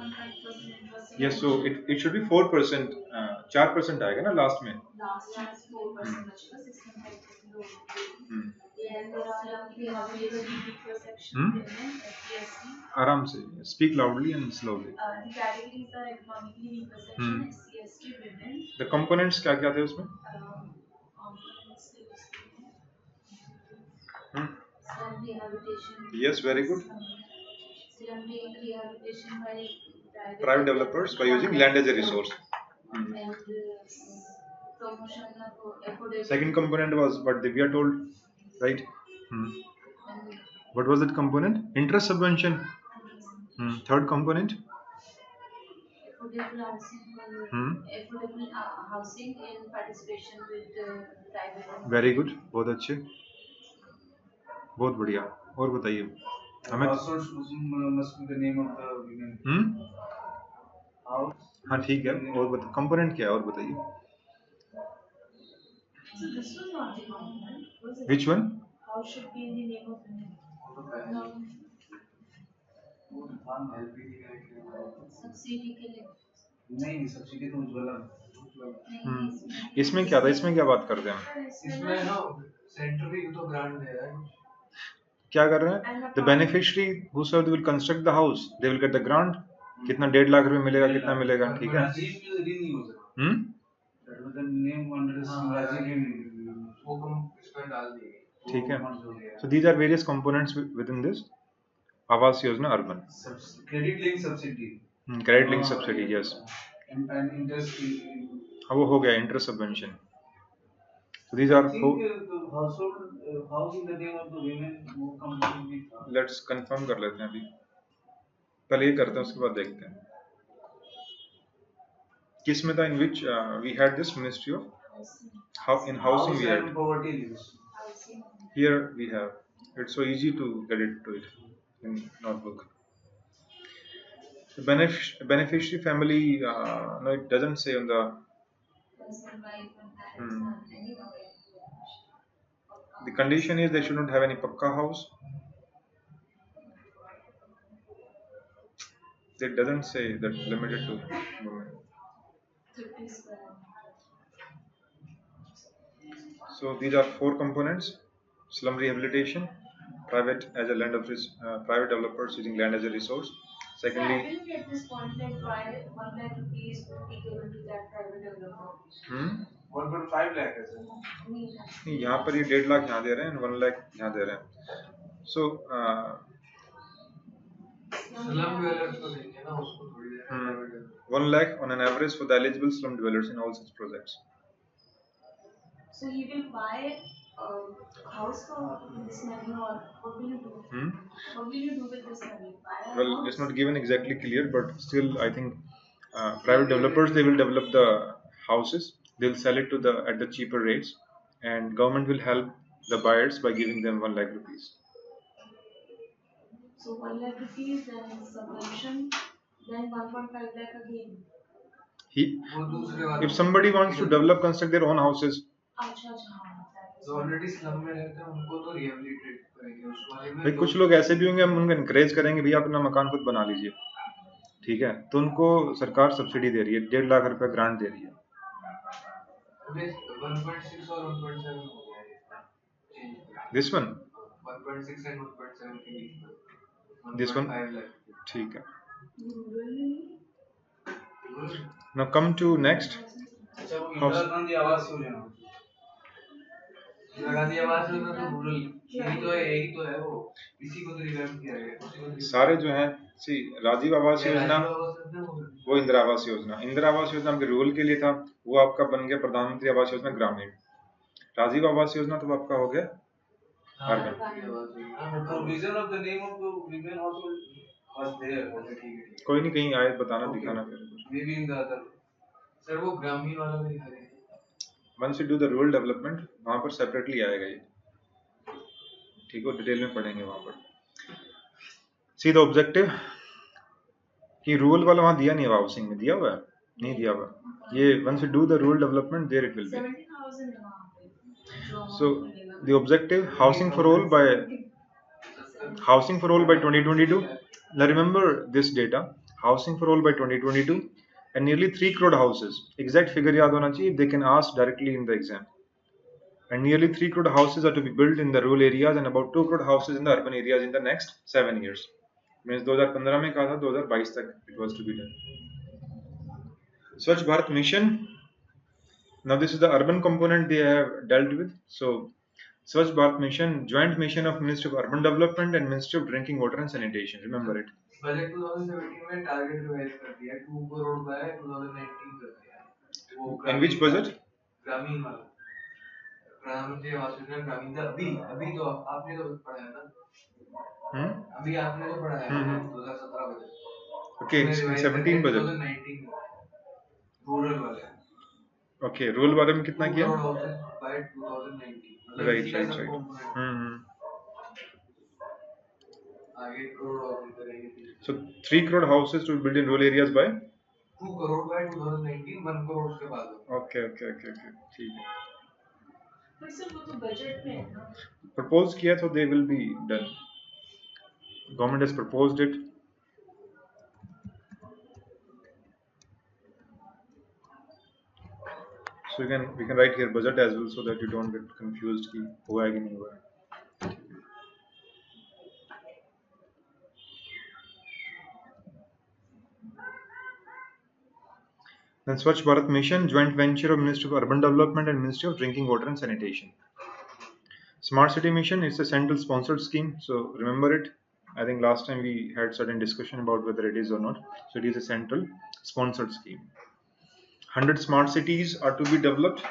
interest. Yes, so it should be 4%. 4% आएगा ना last में. Last year 4% बचेगा 6.5%. And there are the section women, SC. आराम से. Speak loudly and slowly. The categories are economically weaker section, SC, ST, women. The components क्या क्या थे उसमें? Components. Slum rehabilitation. Yes, very good. Slum rehabilitation by Private developers by using land as a resource. And promotion of affordable. Second component was what Divya told, right? What was that component? Interest subvention. Third component? Affordable housing. Affordable housing in participation with private. Very good. बहुत अच्छे. बहुत बढ़िया. और बताइए. Household must be the name of the women. House. हाँ ठीक है. और बता. Component क्या है और बताइए. So this was not the component. Which one? How should be in the name of women? No. Subsidy के लिए नहीं सब्सिडी तो उज्ज्वला इसमें क्या था, इसमें क्या बात करते हैं इसमें ना सेंटर भी तो ग्रांट दे रहा है क्या कर रहे हैं the beneficiary whosoever will construct the house they will get the grant कितना 1.5 लाख रुपए मिलेगा कितना मिलेगा ठीक है वो कम इसमें डाल दिए ठीक है so these are various components within this Awas Yojana urban credit link subsidy credit link subsidy yes and interest अब वो हो गया interest subvention so these are four household house in the name of the women वो company let's confirm कर लेते हैं अभी पहले ये करते हैं उसके बाद देखते हैं किस में था in which we had this ministry of in housing we had poverty here we have it's so easy to get it to it in notebook the beneficiary family no it doesn't say on the the condition is they should not have any pakka house it doesn't say that limited to women so these are 4 components slum rehabilitation private as a land of private developers using land as a resource secondly I didn't get this point like why 1 lakh rupees would be given to that private developer 1.5 lakh है sir. नहीं, यहाँ पर ये 1.5 लाख यहाँ दे रहे हैं, 1 लाख यहाँ दे रहे हैं. So स्लम dwellers को देंगे ना, उसको थोड़ी देर 1 lakh on an average for the eligible slum dwellers in all such projects. So he will buy a house for this money, or what will you do? What will you do with this money? Buy a Well, house? it's not given exactly clear, but still I think private developers, they will develop the houses, they'll sell it to the at the cheaper rates, and government will help the buyers by giving them 1 lakh rupees. So 1 lakh rupees, then subvention, then 1.5 lakh again. वो दूसरे वाले If somebody wants to develop, construct their own houses, अच्छा अच्छा हाँ, that is जो already slum में रहते हैं उनको तो रिहेबिलिटेट करेंगे उस वाले में। भाई कुछ लोग ऐसे भी होंगे, हम उनको इनकरेज करेंगे भैया अपना मकान खुद बना लीजिए, ठीक है, तो उनको सरकार सब्सिडी दे रही है, 1.5 लाख रुपए ग्रांट दे रही है. अबे 1.6 और 1.7 हो गया ये चेंज। This one, 1.6 एंड 1.7 के बीच में this one, 1.5 लाख। ठीक है. rural. Now come to next. अच्छा वो इंदिरा गांधी आवास योजना, इंदिरा गांधी आवास योजना तो रूरल यही तो है वो, इसी को तो रिवैम्प किया गया, उसी को तो सारे जो हैं, सी राजीव आवास योजना, राजीव आवास योजना वो इंदिरा आवास योजना, इंदिरा आवास योजना आपके रूरल के लिए था, वो आपका बन गया प्रधानमंत्री आवास योजना ग्रामीण. राजीव आवास योजना तो आपका हो गया urban. Provision of the name of the women also was there, okay ठीक है। कोई नहीं, कहीं आए बताना, दिखाना फिर. May be in the other sir वो ग्रामीण वाला भी दिखा देंगे। Once you do the rural development, वहां पर सेपरेटली आएगा ये, ठीक है, डिटेल में पढ़ेंगे वहां पर. सी द ऑब्जेक्टिव कि रूरल वाला वहां दिया नहीं है, हाउसिंग में दिया हुआ है, नहीं दिया हुआ ये. Once you do the rural development, there it will be. 70,000 है वहाँ पे. So the objective, housing for all by 2022. Now remember this data, housing for all by 2022, and nearly 3 crore houses. Exact figure याद होना चाहिए, they can ask directly in the exam. And nearly 3 crore houses are to be built in the rural areas and about 2 crore houses in the urban areas in the next 7 years. Means 2015 में कहा था, 2022 तक it was to be done. Swachh Bharat Mission. Now this is the urban component they have dealt with. So Swachh Bharat Mission, joint mission of Ministry of Urban Development and Ministry of Drinking Water and Sanitation. Remember it. Budget 2017 में target revise कर दिया, 2 करोड़ का है, 2019 कर दिया वो। And which budget? ग्रामीण वाला प्रधानमंत्री आवास योजना ग्रामीण था। अभी तो आपने तो पढ़ा है ना, अभी आपने तो पढ़ा है 2017 बजट। Okay, 17 budget. 2019 रूरल वाले। Okay, रूरल वाले में कितना किया? 2 करोड़ हाउसेस बाय 2019। Right. आगे करोड़ और करेंगे। So 3 crore houses to be built in rural areas by 2 crore by 2019, 1 crore उसके बाद। Okay, ठीक है. पर सर वो तो बजट में है ना. Propose किया तो they will be done. Government has proposed it. So we can write here budget as well so that you don't get confused कि हुआ है कि नहीं हुआ है. Then Swachh Bharat Mission, joint venture of Ministry of Urban Development and Ministry of Drinking Water and Sanitation. Smart City Mission is a central sponsored scheme, so remember it. I think last time we had certain discussion about whether it is or not. So it is a central sponsored scheme. 100 smart cities are to be developed.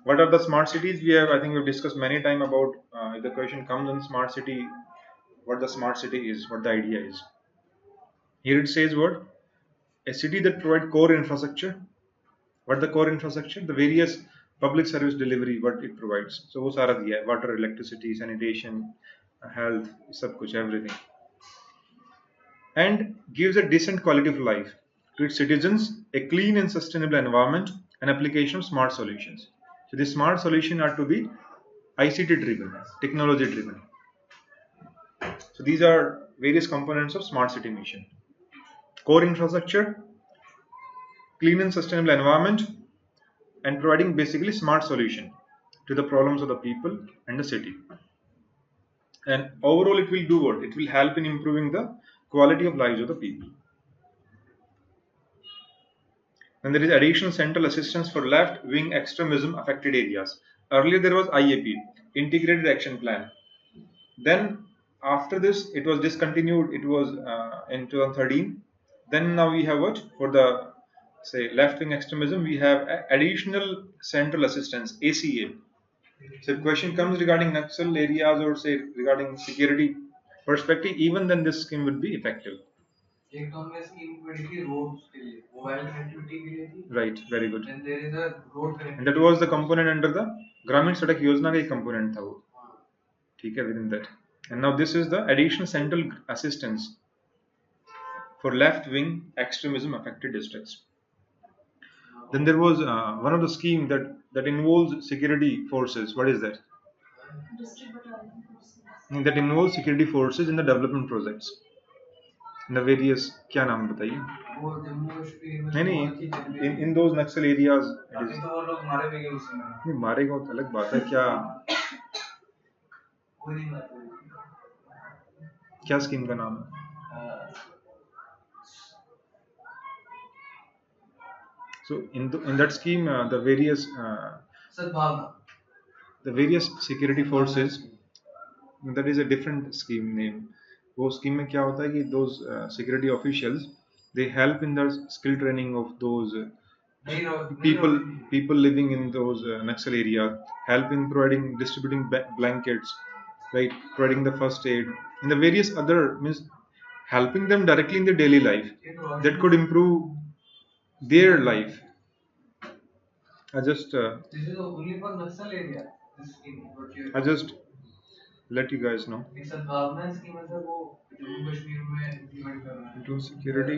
What are the smart cities? I think we've discussed many times about if the question comes on smart city, what the smart city is, what the idea is. Here it says what? A city that provides core infrastructure. What the core infrastructure? The various public service delivery, what it provides. So वो सारा दिया है, water, electricity, sanitation, health, सब कुछ, everything. And gives a decent quality of life to its citizens, a clean and sustainable environment, and application of smart solutions. So the smart solution are to be ICT driven, technology driven. So these are various components of smart city mission. Core infrastructure, clean and sustainable environment, and providing basically smart solution to the problems of the people and the city. And overall it will do what? It will help in improving the quality of lives of the people. Then there is additional central assistance for left-wing extremism affected areas. Earlier there was IAP, Integrated Action Plan. Then after this it was discontinued. It was in 2013. Then now we have what for the say left-wing extremism? We have additional central assistance (ACA). So question comes regarding Naxal areas or say regarding security perspective. Even then this scheme would be effective. एक तो हमने scheme पढ़ी थी roads के लिए mobile connectivity के लिए थी Right, very good. And there is a road And that was the component under the Gramin Sadak Yojana का एक component था वो. ठीक है, within that. And now this is the additional central assistance for left-wing extremism affected districts. Then there was one of the scheme that involves security forces. What is that? District battalion forces. That involves security forces in the development projects. In the various क्या नाम बताइए? वो जम्मू कश्मीर में नहीं in those Naxal areas it अभी is तो वो लोग मारे भी गए उसमें नहीं मारेगा तो अलग बात है क्या कोई नहीं बात हुई क्या स्कीम का नाम है? So in that scheme सद्भावना the various security forces, that is a different scheme name. वो scheme में क्या होता है कि those security officials they help in the skill training of those people living in those Naxal areas, help in providing distributing blankets, right, providing the first aid and the various other means helping them directly in their daily life that could improve their life. I just this is only for Naxal area this scheme what you I just let you guys know. एक सद्भावना scheme है sir वो जम्मू कश्मीर में implement कर रहे हैं Into security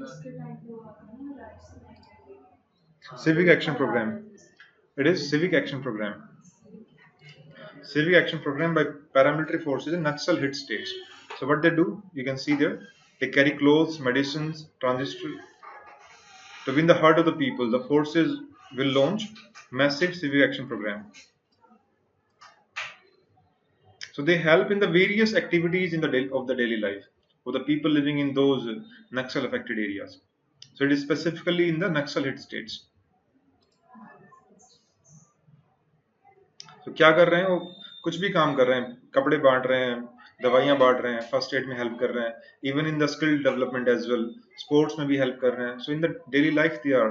उसके type वो आता है ना राइट से civic action program. It is civic action program. Civic action program by paramilitary forces in Naxal hit states. So what they do, you can see there, they carry clothes, medicines, transistor. To win the heart of the people, the forces will launch massive civic action program. So they help in the various activities in the of the daily life for the people living in those Naxal affected areas. So it is specifically in the Naxal hit states. तो क्या कर रहे हैं वो कुछ भी काम कर रहे हैं कपड़े बांट रहे हैं दवाइयां बांट रहे हैं फर्स्ट एड में हेल्प कर रहे हैं even in the skill development as well sports में भी हेल्प कर रहे हैं so in the daily life they are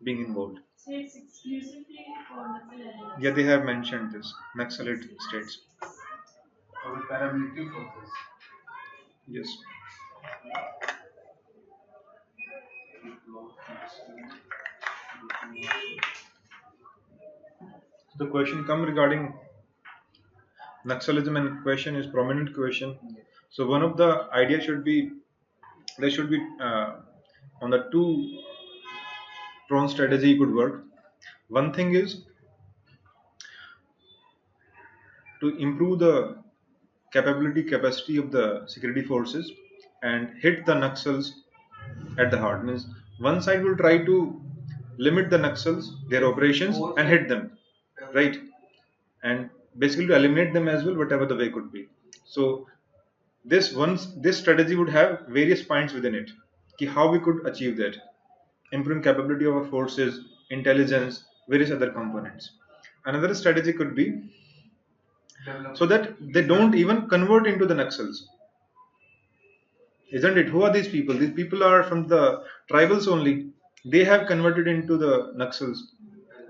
being involved So it's exclusively for Naxal areas. Yeah, they have mentioned this Naxalite states. और paramilitary forces Yes. The question come regarding Naxalism and question is prominent question. So one of the ideas should be there should be on the two pronged strategy could work. One thing is to improve the capacity of the security forces and hit the Naxals at the heart. Means one side will try to limit the Naxals, their operations, and hit them, right? And basically to eliminate them as well, whatever the way could be. So this strategy would have various points within it. Ki how we could achieve that, improving capability of our forces, intelligence, various other components. Another strategy could be so that they don't even convert into the Naxals. Isn't it? Who are these people? These people are from the tribals only. They have converted into the Naxals.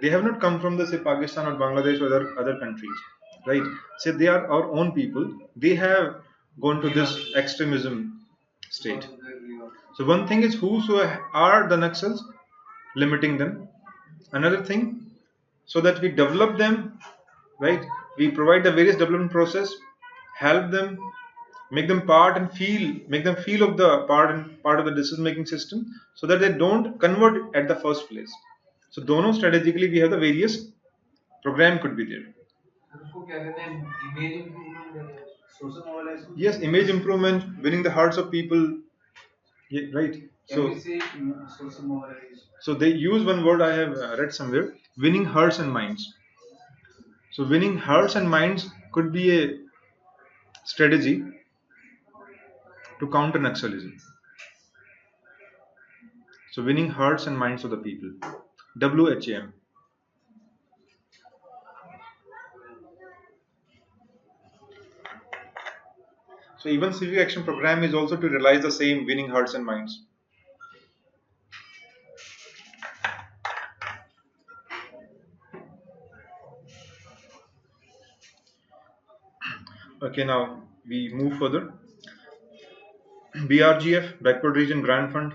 They have not come from the say Pakistan or Bangladesh or other countries, right? So they are our own people. They have gone to this extremism state. So one thing is who are the Naxals, limiting them. Another thing, so that we develop them, right? We provide the various development process, help them, make them make them feel of the part of the decision making system, so that they don't convert at the first place. So dono strategically we have the various program could be there. उसको क्या कहते हैं image improvement कहते हैं social mobilization Yes, image improvement, winning the hearts of people. Yeah, right. can we say social mobilization So they use one word I have read somewhere, winning hearts and minds. So winning hearts and minds could be a strategy to counter Naxalism. So winning hearts and minds of the people. WHAM. So even civic action program is also to realize the same, winning hearts and minds. Okay, now we move further. BRGF, Backward Region Grant Fund.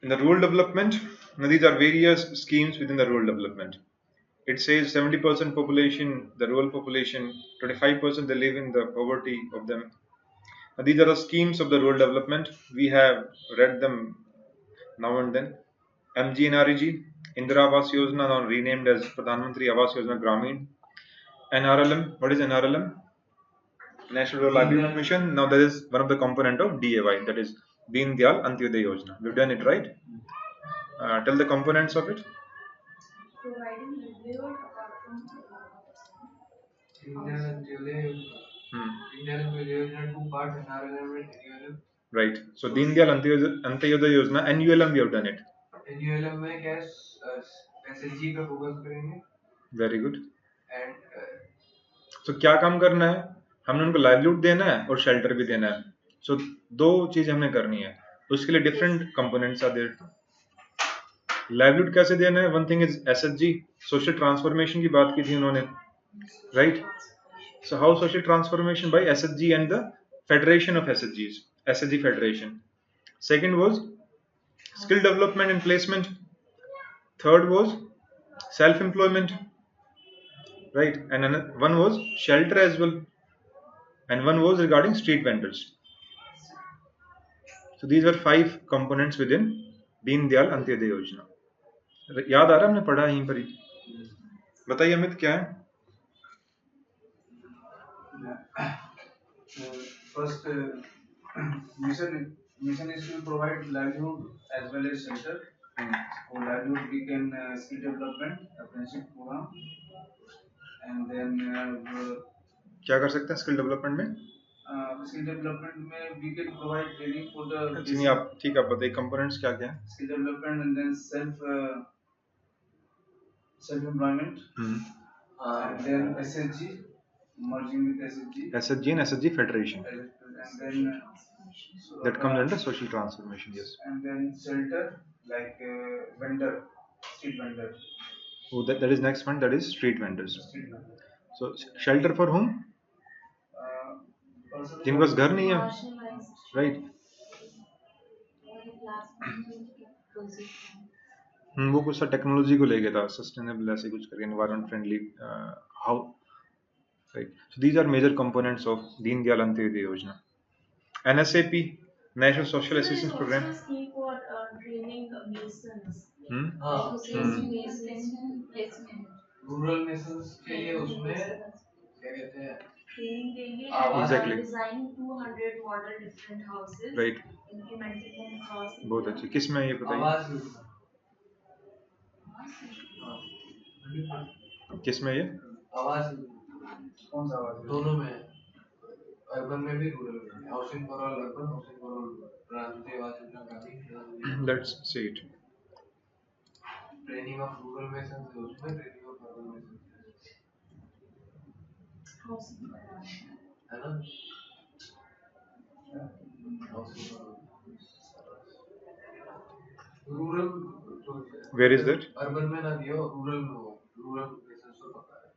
In the rural development, now these are various schemes within the rural development. It says 70% population, the rural population, 25% they live in the poverty of them. Now these are the schemes of the rural development. We have read them now and then. MGNREG, Indira Awas Yojana, now renamed as Pradhan Mantri Awas Yojana Gramin. NRLM, what is NRLM? National Rural Livelihood Mission. Now that is one of the component of DAY, that is Deen Dayal Antyodaya Yojana. We've done it right. Tell the components of it. Providing livelihood apart from Indian Antyodaya Yojana. Indian Antyodaya Yojana, two parts, NRLM and NULM. Right. So Deen Dayal Antyodaya Yojana, NULM we have done it. NULM में क्या SLG पे focus करेंगे. Very good. And so क्या काम करना है? हमने उनको लाइवलीहुड देना है और शेल्टर भी देना है. So दो चीज हमने करनी है. उसके लिए different components are there. Livelihood कैसे देना है? One thing is SHG, social transformation की बात की थी उन्होंने, right? So how social transformation by SHG and the federation of एसएचजीज, SHG federation. Second was skill development and placement. Third was self employment, right? And one was shelter as well, and one was regarding street vendors. So these were 5 components within Deen Dayal Antyodaya Yojana. याद आ रहा है, हमने पढ़ा यहीं पर ही. बताइए अमित क्या है? First, mission is to provide livelihood as well as shelter. For livelihood, we can skill development, apprenticeship program, and then क्या कर सकते हैं स्किल डेवलपमेंट में? स्किल डेवलपमेंट में we can provide training for the. नहीं आप ठीक, आप बताइए कंपोनेंट्स क्या क्या है? Skill development and then self employment, and then SSG, merging with SSG. SSG and SSG Federation. And then That comes under social transformation, yes. And then shelter, like vendor, street vendor. Oh, that is next one, that is street vendors. Street vendor. So shelter for whom? जिनके पास घर नहीं है, right? वो कुछ सा technology को लेके था, सस्टेनेबल ऐसे कुछ करके, environment friendly, how, right? So these are major components of Deen Dayal Antyodaya Yojana. NSAP, National Social Assistance Program. Rural masons के लिए उसमें क्या कहते हैं, training देंगे. Exactly. Designing 200 model different houses. Right. Implementing them across. बहुत अच्छी. किस में ये बताइए? आवास योजना. किस में ये? आवास योजना. कौन सा आवास? दोनों में, अर्बन में भी रूरल में. Housing for all urban, housing for all rural. प्रधानमंत्री आवास योजना ग्रामीण. Let's see it. Training of rural masons है उसमें, ट्रेनिंग ऑफ अर्बन मेसन्स है ना. Rural Where is that? Urban में ना दियो, रूरल में हो. रूरल मेसन्स तो पता है.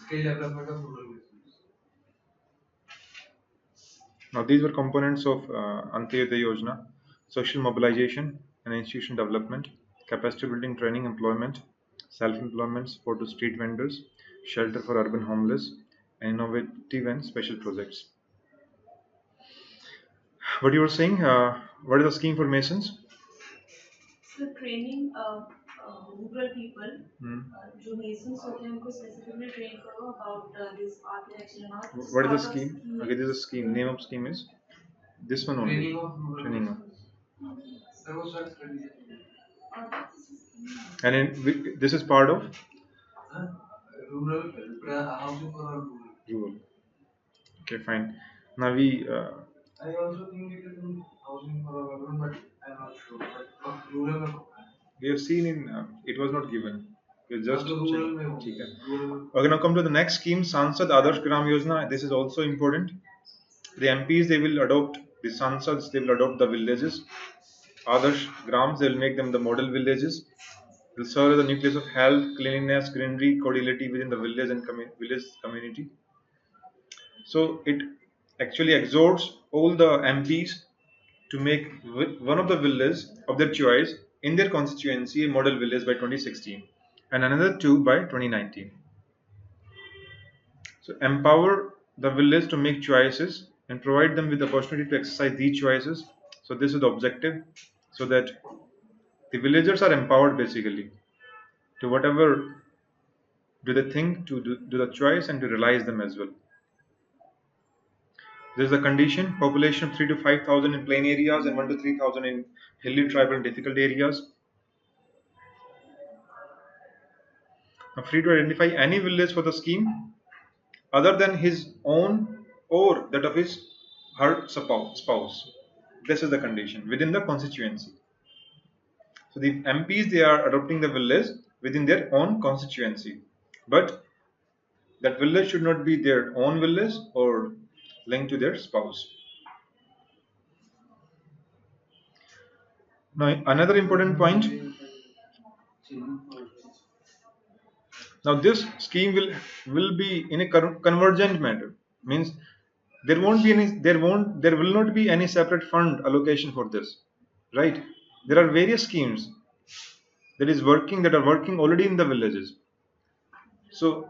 Skill development of rural masons. Now these were components of Antyodaya Yojana: social mobilization and institution development, capacity building, training, employment, self-employment, support to street vendors, shelter for urban homeless, and innovative and special projects. What you were saying? What is the scheme for Masons? So training rural people, जो Masons होते हैं उनको specifically train करो about this architecture and all. What is the scheme? Okay, this is a scheme. Name of scheme is this one only. Training of rural. Training of. Sir वो search कर लीजिए. And this is part of rural housing for all rural. rural. Okay, fine. Now we. I also think it is in housing for all urban, but I'm not sure, but rural में होगा. We have seen in it was not given. We just तो rural checking. में होगा. ठीक है. Rural में. Okay, now come to the next scheme, Sansad Adarsh Gram Yojana. This is also important. The MPs, they will adopt the Sansads, they will adopt the villages. Adarsh Grams, they will make them the model villages. Will serve as the nucleus of health, cleanliness, greenery, cordiality within the village and village community. So it actually exhorts all the MPs to make one of the villages of their choice in their constituency a model village by 2016 and another two by 2019. So empower the village to make choices and provide them with the opportunity to exercise these choices. So this is the objective, so that the villagers are empowered basically to whatever do they think to do the choice and to realize them as well. There is a condition population of 3 to 5,000 in plain areas and 1 to 3,000 in hilly, tribal, and difficult areas. Now, free to identify any village for the scheme other than his own or that of his her spouse. This is the condition within the constituency. So the MPs, they are adopting the village within their own constituency, but that village should not be their own village or linked to their spouse. Now another important point. Now this scheme will be in a convergent manner. Means there will not be any separate fund allocation for this, right? There are various schemes that are working already in the villages. So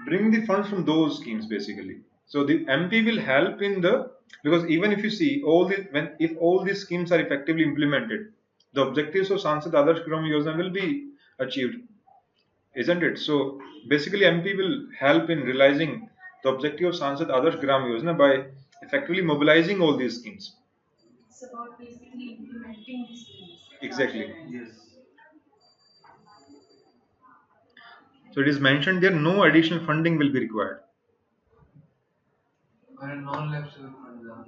bring the funds from those schemes basically. So the MP will help in the, because even if you see if all these schemes are effectively implemented, the objectives of Sansad Adarsh Gram Yojana will be achieved, isn't it? So basically MP will help in realizing the objective of Sansad Adarsh Gram Yojana by effectively mobilizing all these schemes. It's about basically implementing these schemes. Exactly. Yes. So it is mentioned there no additional funding will be required. और non-lab civil funds are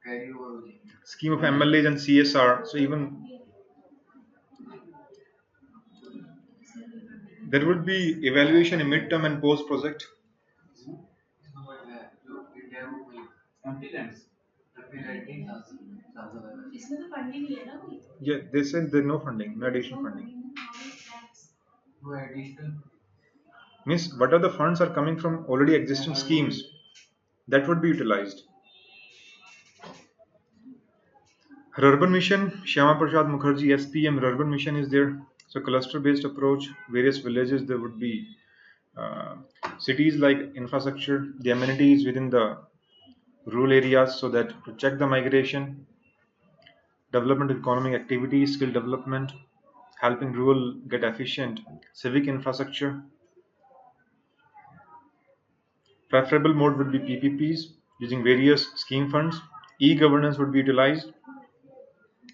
carry over. Scheme of MLAs and CSR. So even there would be evaluation in midterm and post project. Empty lands. इसमें तो funding नहीं है ना कोई. Yeah, they said there no funding, no additional funding. No additional. Means what are the funds are coming from already existing schemes that would be utilized. Urban Mission, Shyama Prasad Mukherjee SPM Urban Mission is there. So cluster-based approach, various villages there would be cities like infrastructure, the amenities within the rural areas, so that to check the migration, development of economic activities, skill development, helping rural get efficient civic infrastructure. Preferable mode would be PPPs using various scheme funds. E-governance would be utilized.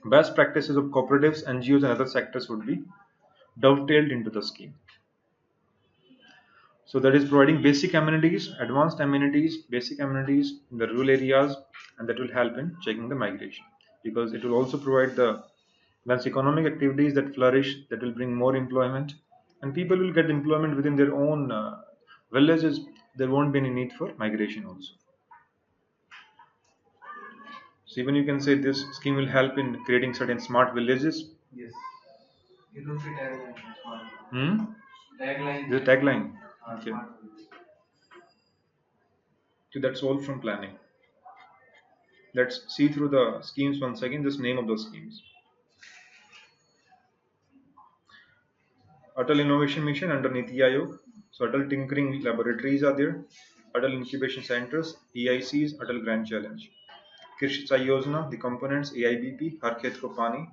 Best practices of cooperatives, NGOs and other sectors would be dovetailed into the scheme. So that is providing basic amenities, advanced amenities, basic amenities in the rural areas, and that will help in checking the migration, because it will also provide the once economic activities that flourish, that will bring more employment, and people will get employment within their own villages. There won't be any need for migration also. So even you can say this scheme will help in creating certain smart villages. Yes. You don't see tagline. Smart. Tagline. Tagline. The tagline. Okay. Smart. So that's all from planning. Let's see through the schemes once again. This name of those schemes. Atal Innovation Mission under Niti Aayog. So Atal Tinkering Laboratories are there. Atal Incubation Centers, EICs, Atal Grand Challenge. Krishi Sinchay Yojana, the components AIBP, Har Khet Ko Pani,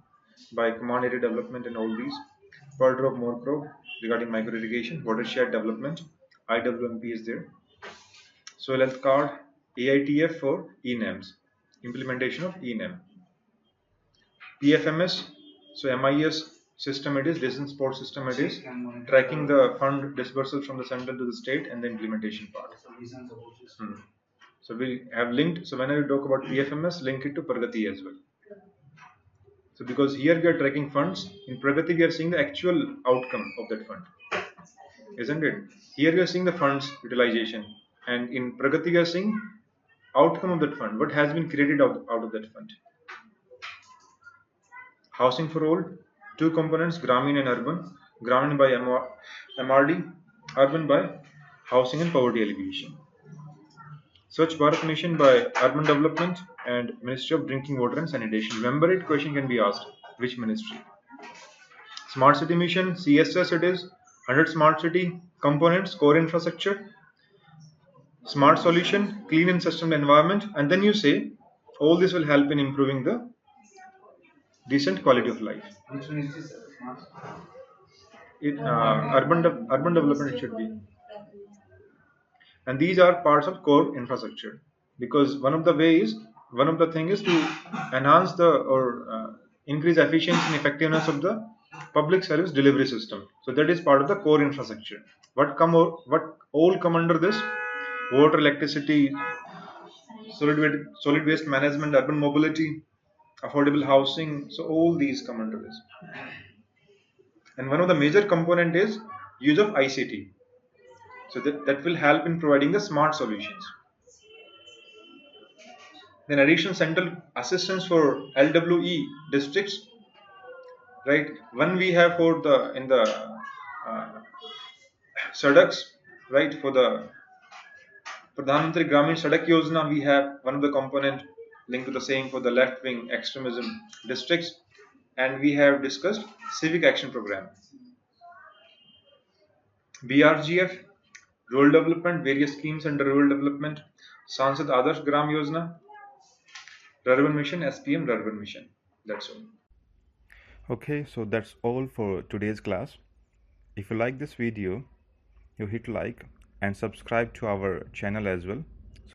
by Command Area Development and all these. Per Drop More Crop regarding micro irrigation, watershed development, IWMP is there. Soil Health Card, AITF for ENAMs, implementation of ENAM. PFMS, so MIS system it is, decision support system it is, tracking the fund disbursal from the central to the state and the implementation part. So we have linked, so whenever you talk about PFMS, link it to Pragati as well. So because here we are tracking funds, in Pragati we are seeing the actual outcome of that fund, isn't it? Here we are seeing the funds utilization, and in Pragati we are seeing outcome of that fund, what has been created out of that fund. Housing for all, two components, Gramin and urban. Gramin by MRD, urban by housing and poverty alleviation. Swachh Bharat Mission by Urban Development and Ministry of Drinking Water and Sanitation. Remember it, question can be asked. Which ministry? Smart City Mission, CSS it is. 100 Smart City components, core infrastructure. Smart Solution, clean and sustainable environment. And then you say, all this will help in improving the decent quality of life. Which ministry, sir? Smart. Urban development it should be. And these are parts of core infrastructure, because one of the thing is to enhance the or increase efficiency and effectiveness of the public service delivery system. So that is part of the core infrastructure. What all come under this? Water, electricity, solid waste management, urban mobility, affordable housing. So all these come under this. And one of the major component is use of ICT. So that will help in providing the smart solutions. Then additional central assistance for LWE districts, right? One we have for the in the SADCs, right? For the Pradhan Mantri Gramin Sadak Yojana, we have one of the component linked to the same for the left wing extremism districts, and we have discussed civic action program. BRGF, rural development, various schemes under rural development, Sansad Adarsh Gram Yojana, Urban Mission, SPM Urban Mission. That's all. Okay, so that's all for today's class. If you like this video, you hit like and subscribe to our channel as well.